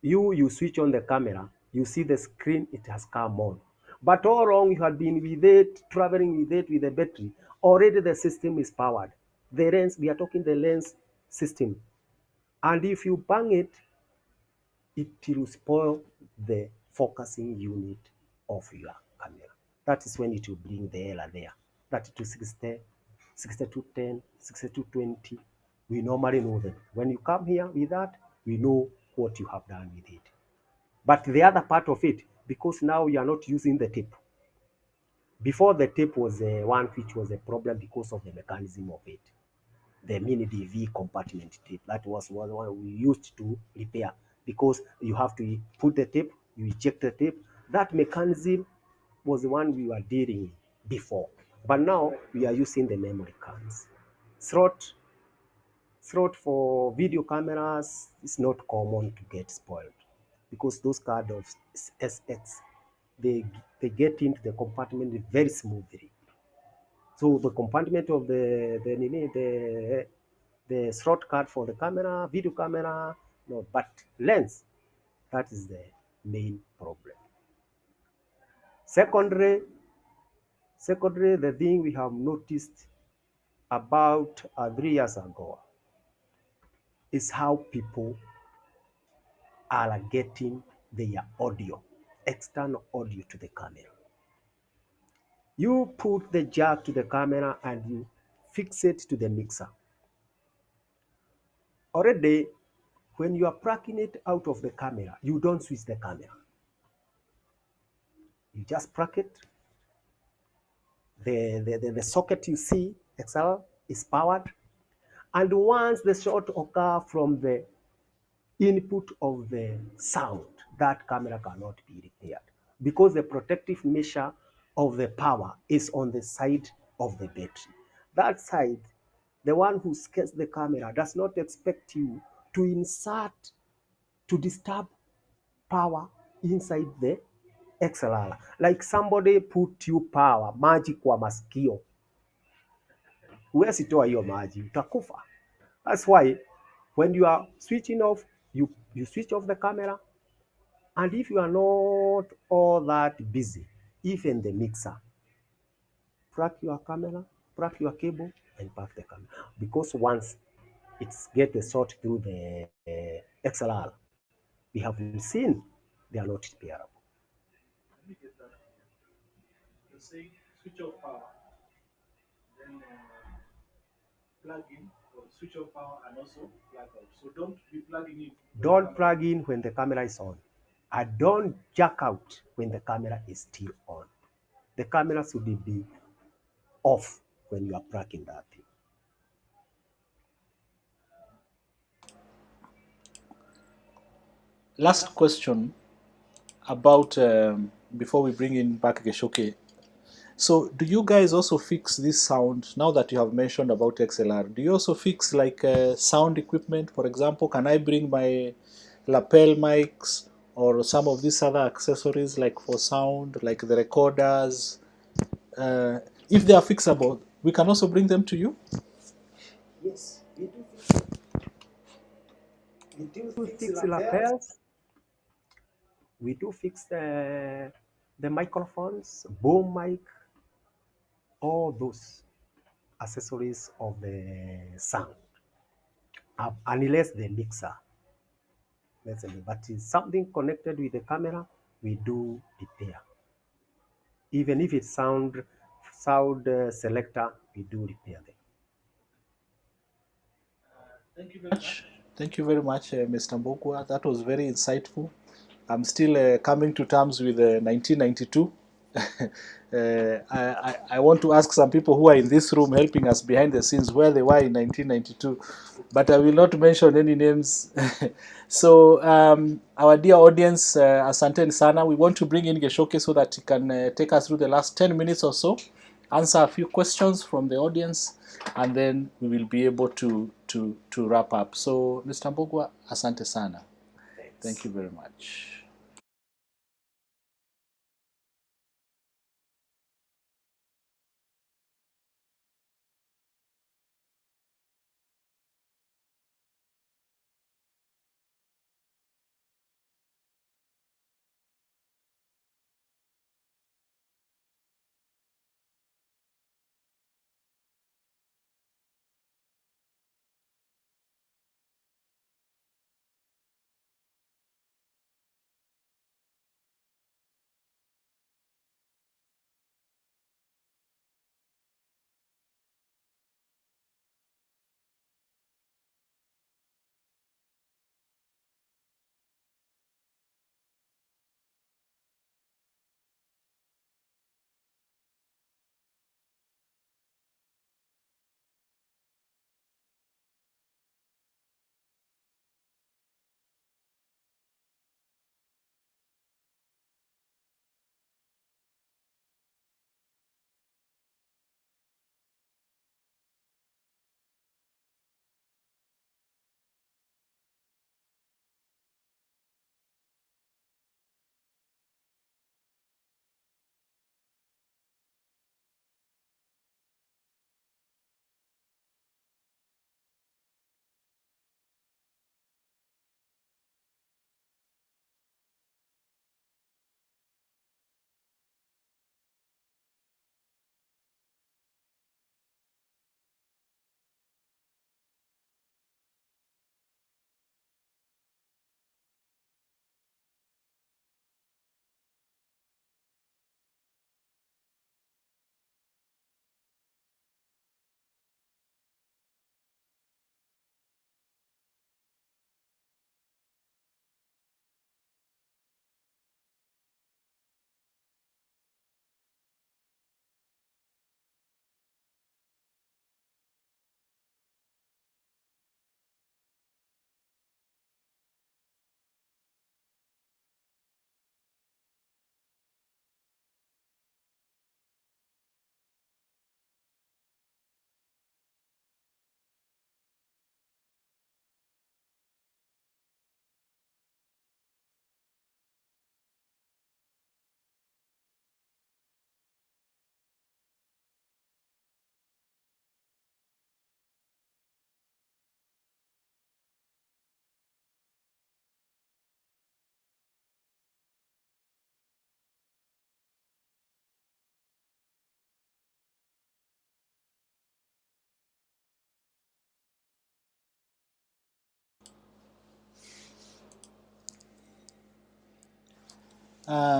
S3: You switch on the camera, you see the screen, it has come on. But all along you had been with it, traveling with it with the battery. Already the system is powered. The lens, we are talking the lens system. And if you bang it, it will spoil the focusing unit of your camera. That is when it will bring the error there. 3260, 6210, 6220. We normally know them. When you come here with that, we know what you have done with it. But the other part of it, because now you are not using the tape. Before the tape was one which was a problem because of the mechanism of it. The mini DV compartment tape. That was one we used to repair because you have to put the tape, you eject the tape. That mechanism was the one we were dealing with before. But now we are using the memory cards. Throat for video cameras is not common to get spoiled because those cards of SX, they, they get into the compartment very smoothly. So the compartment of the slot card for the camera, video camera, no, but lens, that is the main problem. Secondary, the thing we have noticed about 3 years ago is how people are getting their audio, external audio to the camera. You put the jack to the camera and you fix it to the mixer. Already, when you are plugging it out of the camera, you don't switch the camera. You just plug it. The socket you see, XL, is powered. And once the short occurs from the input of the sound, that camera cannot be repaired because the protective measure of the power is on the side of the battery. That side, the one who scans the camera does not expect you to insert, to disturb power inside the XLR. Like somebody put you power, maji kwa masikio. Huwezi toa hiyo maji, utakufa. That's why when you are switching off, you switch off the camera. And if you are not all that busy, even the mixer, plug your camera, plug your cable, and plug the camera. Because once it's get the short through the XLR, we have seen they are not repairable.
S1: Let me get that. You're saying switch off power, then plug in, or switch off power and also plug out. So don't be plugging in.
S3: Don't plug in when the camera is on. And don't jack out when the camera is still on. The camera should be off when you are plugging that thing.
S1: Last question about before we bring in back Geshoke. So, do you guys also fix this sound now that you have mentioned about XLR? Do you also fix like sound equipment? For example, can I bring my lapel mics or some of these other accessories like for sound, like the recorders? If they are fixable, we can also bring them to you?
S3: Yes, we do fix lapels. We do fix the microphones, boom mic, all those accessories of the sound, unless the mixer. Let's say, but it's something connected with the camera, we do repair. Even if it's sound selector, we do repair them.
S1: Thank you very much. Thank you very much, Mr. Mbogwa. That was very insightful. I'm still coming to terms with 1992. I want to ask some people who are in this room helping us behind the scenes where they were in 1992, but I will not mention any names. So, our dear audience, asante sana. We want to bring in Geshoke so that he can take us through the last 10 minutes or so, answer a few questions from the audience, and then we will be able to wrap up. So, Mr. Mbogwa, asante sana. Thank you very much.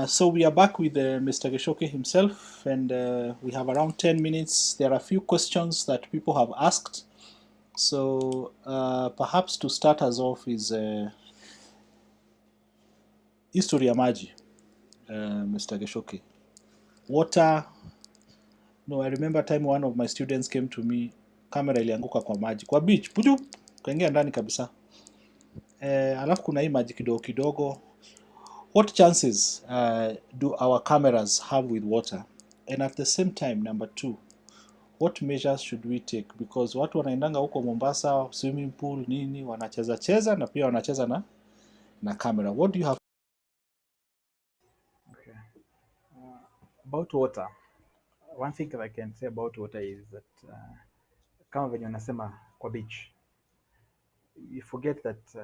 S1: So we are back with Mr. Geshoke himself, and we have around 10 minutes. There are a few questions that people have asked. So perhaps to start us off is history ya maji, Mr. Geshoke. Water, no, I remember time one of my students came to me, kamera ilianguka kwa maji, kwa beach, puju, kaingia ndani kabisa. Alafu kuna hii maji kidogo kidogo. What chances do our cameras have with water? And at the same time, number two, what measures should we take? Because watu wanaendanga huko Mombasa, swimming pool, nini, wanacheza cheza na pia wanacheza na camera. What do you have?
S2: Okay. About water, one thing that I can say about water is that kama venye unasema kwa beach, you forget that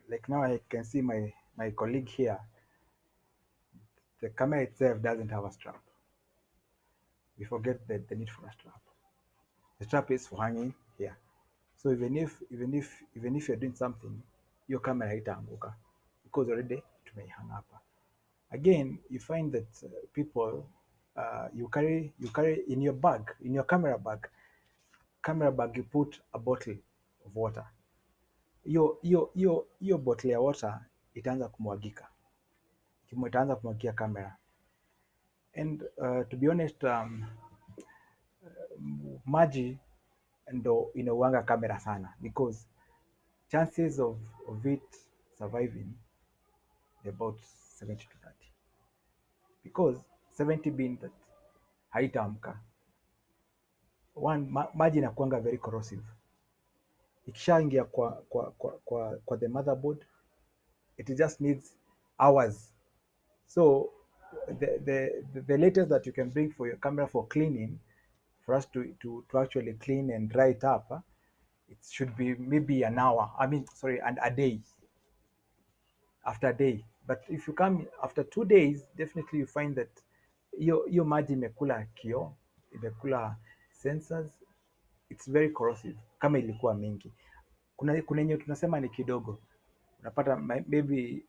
S2: like now I can see my colleague here, the camera itself doesn't have a strap. We forget the need for a strap. The strap is for hanging here. So even if you're doing something, your camera haitaanguka because already tumeihang hapa. Again, you find that people you carry in your bag, in your camera bag you put a bottle of water. Hiyo bottle ya water itaanza kumwagika, itaanza kumwagia kamera. And to be honest, maji ndo inauanga kamera sana, because chances of it surviving about 70 to 30, because 70 being that haitaamka. One, maji inakuanga very corrosive. Ikishaingia kwa the motherboard, it just needs hours. So the latest that you can bring for your camera for cleaning, for us to actually clean and dry it up, it should be maybe an hour. I mean, sorry, and a day, after a day. But if you come after 2 days, definitely you find that hiyo maji imekula kioo, imekula sensors. It's very corrosive kama ilikuwa mingi. Kuna yenye tunasema ni kidogo, unapata maybe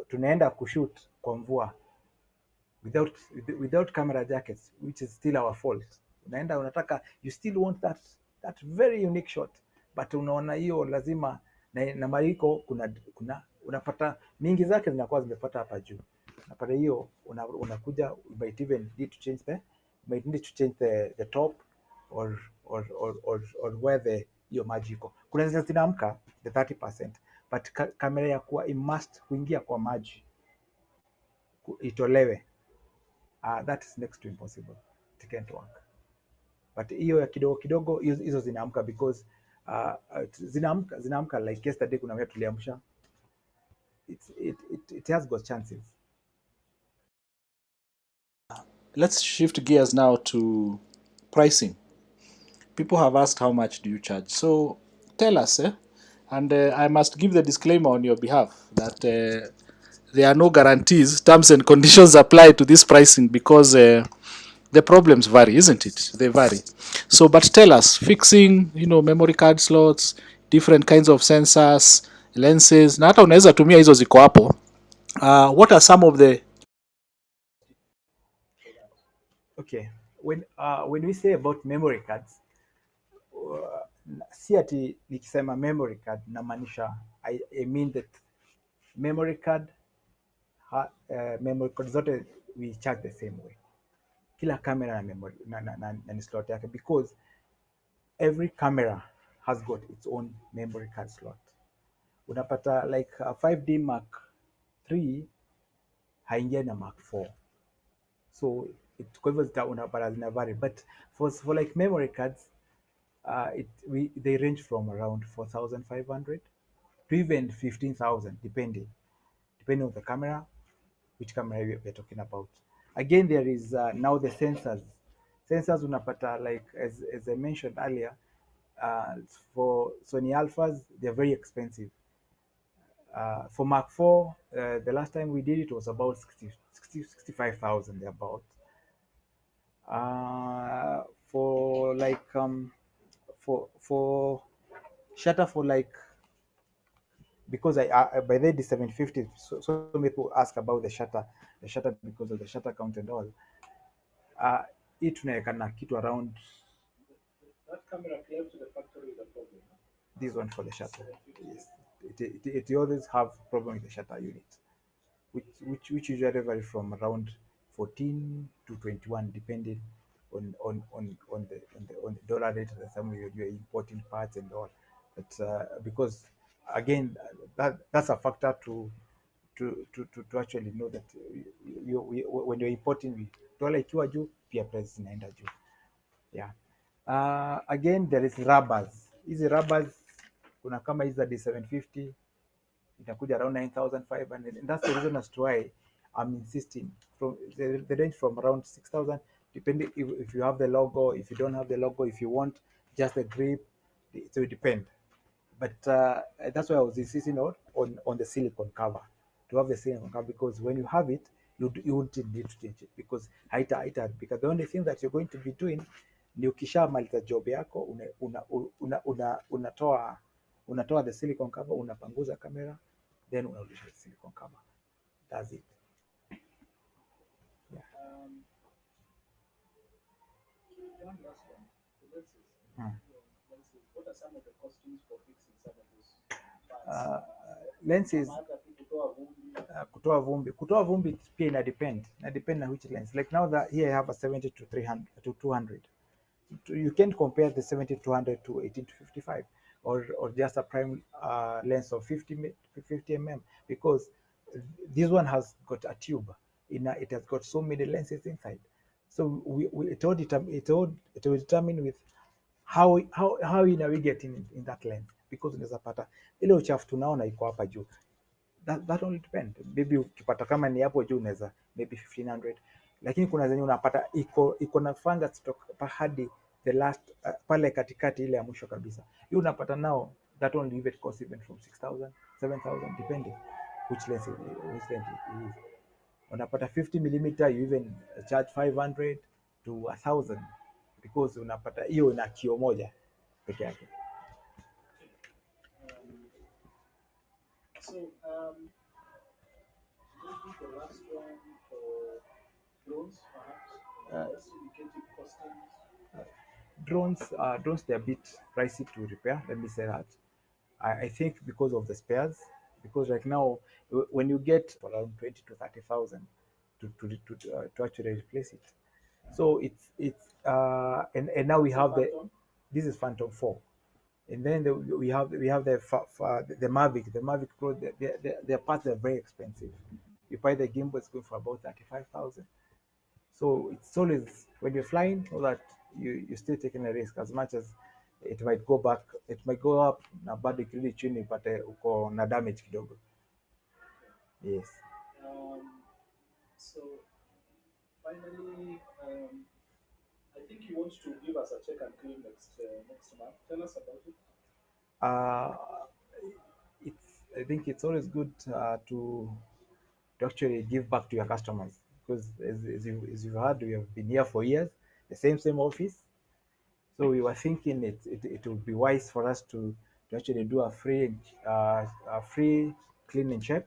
S2: tunaenda kushoot kwa mvua without camera jackets, which is still our fault. Unaenda unataka, you still want that very unique shot, but unaona hiyo lazima na mariko kuna unapata mingi zake zinakuwa zimepata hapa juu. Unapata hiyo unakuja, you might even need to change the top, or where the hiyo maji iko. Kuna zile zinaamka the 30%, but kamera ya kuwa immersed kuingia kwa maji itolewe, that is next to impossible. It can't work. But hiyo ya kidogo kidogo, hizo zinaamka, because zinaamka like yesterday kuna watu tuliamsha. It has got chances.
S1: Let's shift gears now to pricing. People have asked how much do you charge. So tell us, and I must give the disclaimer on your behalf that there are no guarantees, terms and conditions apply to this pricing, because the problems vary, isn't it? They vary. So, but tell us, fixing, memory card slots, different kinds of sensors, lenses, na hata unaweza tumia hizo ziko hapo. What are some of the
S2: Okay, when we say about memory cards, si ati nikisema memory card namaanisha, I mean that memory card memory card zote we charge the same way. Kila camera na memory na slot yake, because every camera has got its own memory card slot. Unapata like 5D Mark 3 haingia na Mark 4, so kwa hivyo unapata zina vary, but for like memory cards, they range from around 4,500 to even 15,000, depending on the camera, which camera we're talking about. Again, there is now the sensors. Sensors unapata, like as I mentioned earlier, for Sony Alphas, they're very expensive. For Mark 4, the last time we did it was about 65,000 about. For like for shutter, for like, because I by the 750, so many people ask about the shutter because of the shutter count and all. Hii tunaweka na kitu around this one for the shutter. Yes. It always have problem with the shutter unit, which usually vary from around 14 to 21, depending on the dollar rate that some you're importing parts and all. But because again, that's a factor to actually know that when you're importing, dollar ikiwa juu pia price zinaenda juu. Yeah. Again, there is rubbers. Hizi rubbers kuna kama hizi za D750 itakuja around 9,500, and that's the reason as to why I'm insisting. From the range from around 6,000, depending if you have the logo, if you don't have the logo, if you want just the grip, so it depends. But that's why I was insisting on the silicone cover, to have the silicone cover, because when you have it, you won't need to change it, because because the only thing that you're going to be doing ni ukishamaliza job yako unatoa the silicone cover, unapanguza kamera, then unarudisha the silicone cover. That's it. Yeah. Hmm. Lenses, kutoa vumbi pia ina depend na which lens. Like now that here I have a 70 to 300 to 200. You can't compare the 70 to 200 to 18 to 55, or just a prime lens of 50 mm, because this one has got a tube it has got so many lenses inside. So it will determine with how we get in that lens, because unaweza pata ile uchafu tunaona iko hapa juu. That only depend. Maybe ukipata kama ni hapo juu unaweza maybe 1500, lakini kuna zenye unapata iko na fungus kutoka hadi the last pale katikati ile ya mwisho kabisa. Hiyo unapata nao that only even cost even from 6000 7000 depending which lens it is. Unapata 50 millimeter you even charge 500 to 1000, because unapata hiyo ina kio moja peke yake.
S1: So, maybe the last one for drones, perhaps, just indicative costings.
S2: Drones they're a bit pricey to repair, let me say that. I think because of the spares, because right now when you get around 20 to 30,000 to actually replace it. So and now we have this is Phantom 4, and then we have the Mavic. The Mavic Pro, their parts are very expensive. You buy the gimbal, it's going for about 35,000. So it's always when you're flying, know that you're still taking a risk, as much as it might go back, it might go up na bado ikirudi chini upate uko na damage kidogo. Yes.
S1: So finally, I think you want to give us a check and clean next month. Tell us about it.
S2: Uh, I think it's always good to actually give back to your customers, because as you've heard, we have been here for years, the same office. So we were thinking it would be wise for us to actually do a free cleaning check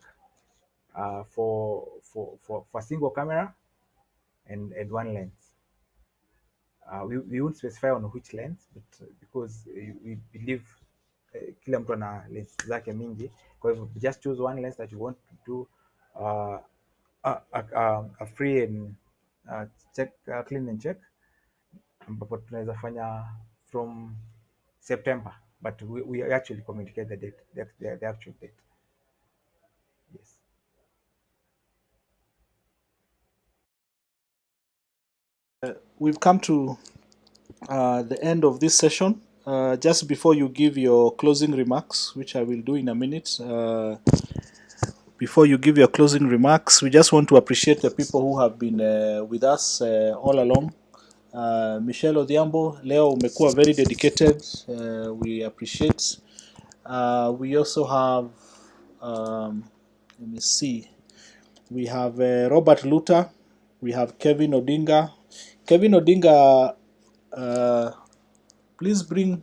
S2: for a single camera and one lens. We won't specify on which lens, but because we believe kila mtu ana lens zake mingi, kwa hivyo just choose one lens that you want to do uh, a free and clean and check, ambapo tunaweza fanya from September, but we actually communicate the date, the actual date. Yes.
S1: We've come to the end of this session. Just before you give your closing remarks, which I will do in a minute, before you give your closing remarks, we just want to appreciate the people who have been with us all along. Michelle Odhiambo, leo umekuwa very dedicated. We appreciate. We also have, let me see, we have Robert Luther, we have Kevin Odinga. Kevin Odinga, please bring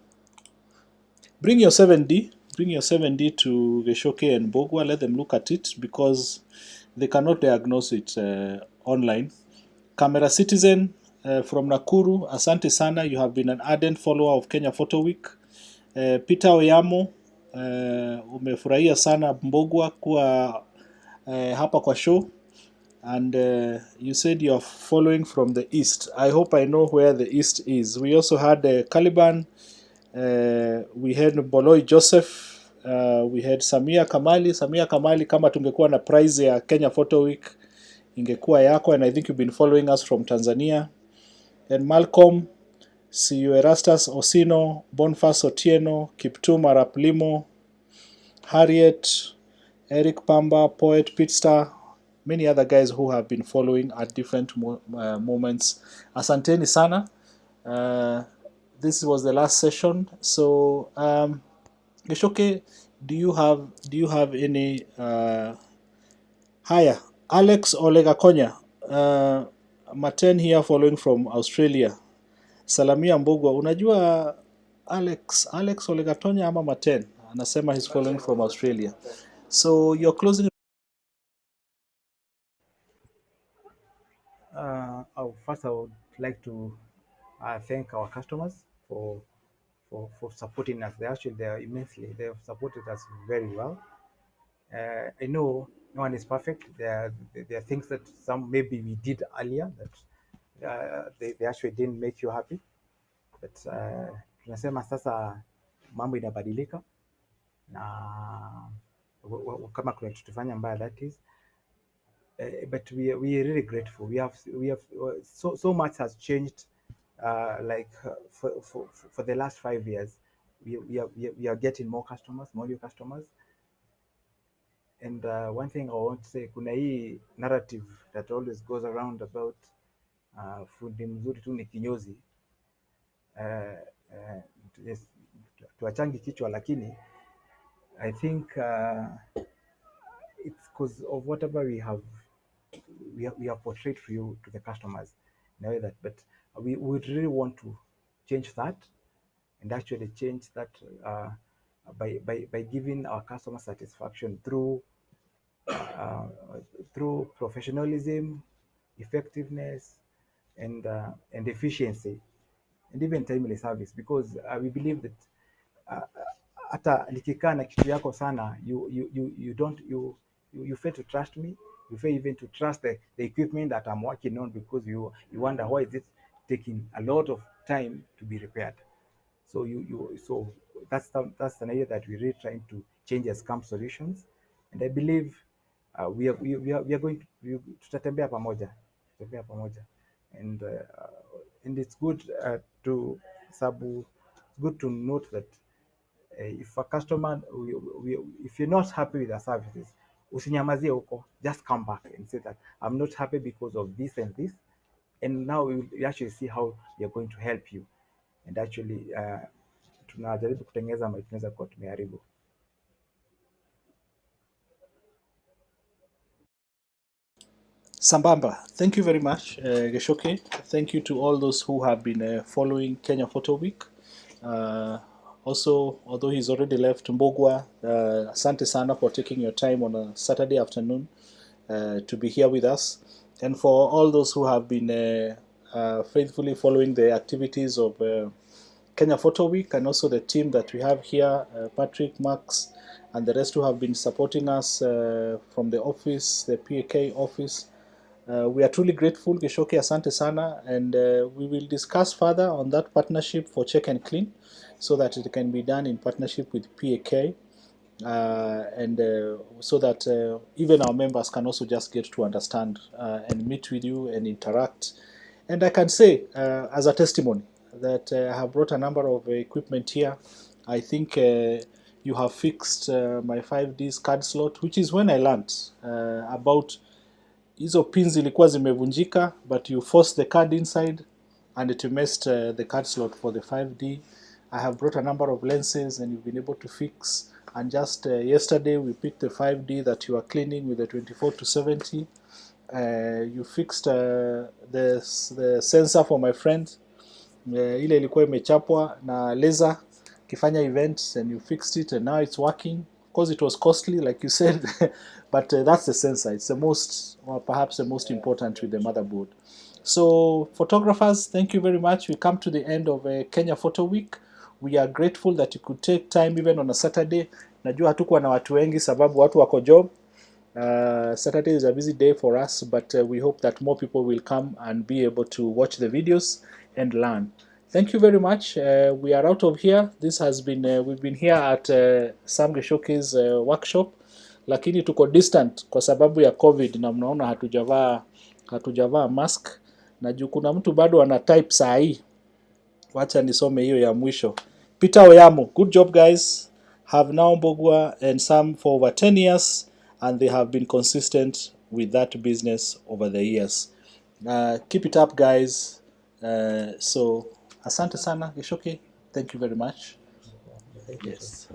S1: your 7D. Bring your 7D to Gichuki and Bogwa. Let them look at it, because they cannot diagnose it online. Camera Citizen from Nakuru, asante sana. You have been an ardent follower of Kenya Photo Week. Peter Oyamo, umefurahia sana Mbogwa kuwa hapa kwa show, and you said you are following from the east. I hope I know where the east is. We also had Caliban, we had Boloi Joseph, we had Samia Kamali. Kama tungekuwa na prize ya Kenya Photo Week ingekuwa yako, and I think you've been following us from Tanzania. And Malcolm, see you, Erastus Osino, Bonfas Otieno, Kiptum Arap Limo, Harriet, Eric Pamba, Poet Pitstar, many other guys who have been following at different moments. Asanteni sana. This was the last session. So, Gichuki, do you have any haya? Alex Olegakonya, Maten here following from Australia. Salamia Mbogwa, unajua Alex Olegatonya ama Maten? Anasema he's following from Australia. So your closing.
S2: First, I would like to thank our customers for supporting us. They are immensely. They have supported us very well. I know No one is perfect. There are things that some maybe we did earlier that they actually didn't make you happy, but tunasema sasa mambo inabadilika na kama kuna kitu tufanya mbaya, that is but we are really grateful. We have so much has changed. For the last 5 years, we are getting more customers, more new customers. And one thing I want to say, kuna hii narrative that always goes around about fundi mzuri tu ni kinyozi. Yes, tuachangi kichwa, lakini I think it's because of whatever we have portrayed for you to the customers in a way that, but we would really want to change that and actually change that by giving our customer satisfaction uh, through professionalism, effectiveness, and efficiency, and even timely service, because we believe that uh, hata nikikaa na kitu yako sana, you don't you fail to trust me, you fail even to trust the equipment that I'm working on, because you wonder why is it taking a lot of time to be repaired. So that's an area that we're really trying to change as camp solutions, and I believe we are going to tutatembea pamoja, tutatembea pamoja, and and it's good to sabu it's good to note that if a customer if you're not happy with the services, usinyamazie huko, just come back and say that I'm not happy because of this and this, and now we actually see how we are going to help you, and actually tunajaribu kutengeneza mahali tunaweza kuwa tumeharibu.
S1: Sambamba. Thank you very much, Geshoke. Thank you to all those who have been following Kenya Photo Week. Also, although he's already left, Mbogwa, asante sana for taking your time on a Saturday afternoon to be here with us. And for all those who have been faithfully following the activities of Kenya Photo Week, and also the team that we have here, Patrick, Max, and the rest who have been supporting us from the office, the PAK office. We are truly grateful, Geshoki, asante sana, and we will discuss further on that partnership for Check and Clean, so that it can be done in partnership with PAK, and so that even our members can also just get to understand and meet with you and interact. And I can say, as a testimony, that I have brought a number of equipment here. I think you have fixed my 5D's card slot, which is when I learned about hizo pins zilikuwa zimevunjika, but you force the card inside and it messed the card slot for the 5D. I have brought a number of lenses and you've been able to fix. And just yesterday we picked the 5D that you are cleaning with the 24 to 70. You fixed the sensor for my friend, ile ilikuwa imechapwa na laser kifanya events, and you fixed it and now it's working. Of course it was costly like you said, but that's the sensor. It's the most, or perhaps the most important with the motherboard. So photographers, thank you very much. We come to the end of Kenya Photo Week. We are grateful that you could take time even on a Saturday. Najua hatukuwa na watu wengi sababu watu wako job. Saturday is a busy day for us, but we hope that more people will come and be able to watch the videos and learn. Thank you very much. We are out of here. This has been we've been here at Sam Geshoki's workshop, lakini tuko distant kwa sababu ya COVID na mnaona hatujavaa mask, na juu kuna mtu bado ana type saa hii. Wacha nisome hiyo ya mwisho. Peter Oyamo, good job guys. Have now Mbogwa and Sam for over 10 years, and they have been consistent with that business over the years. Keep it up guys. So asante sana Geshoki. Thank you very much. Yes.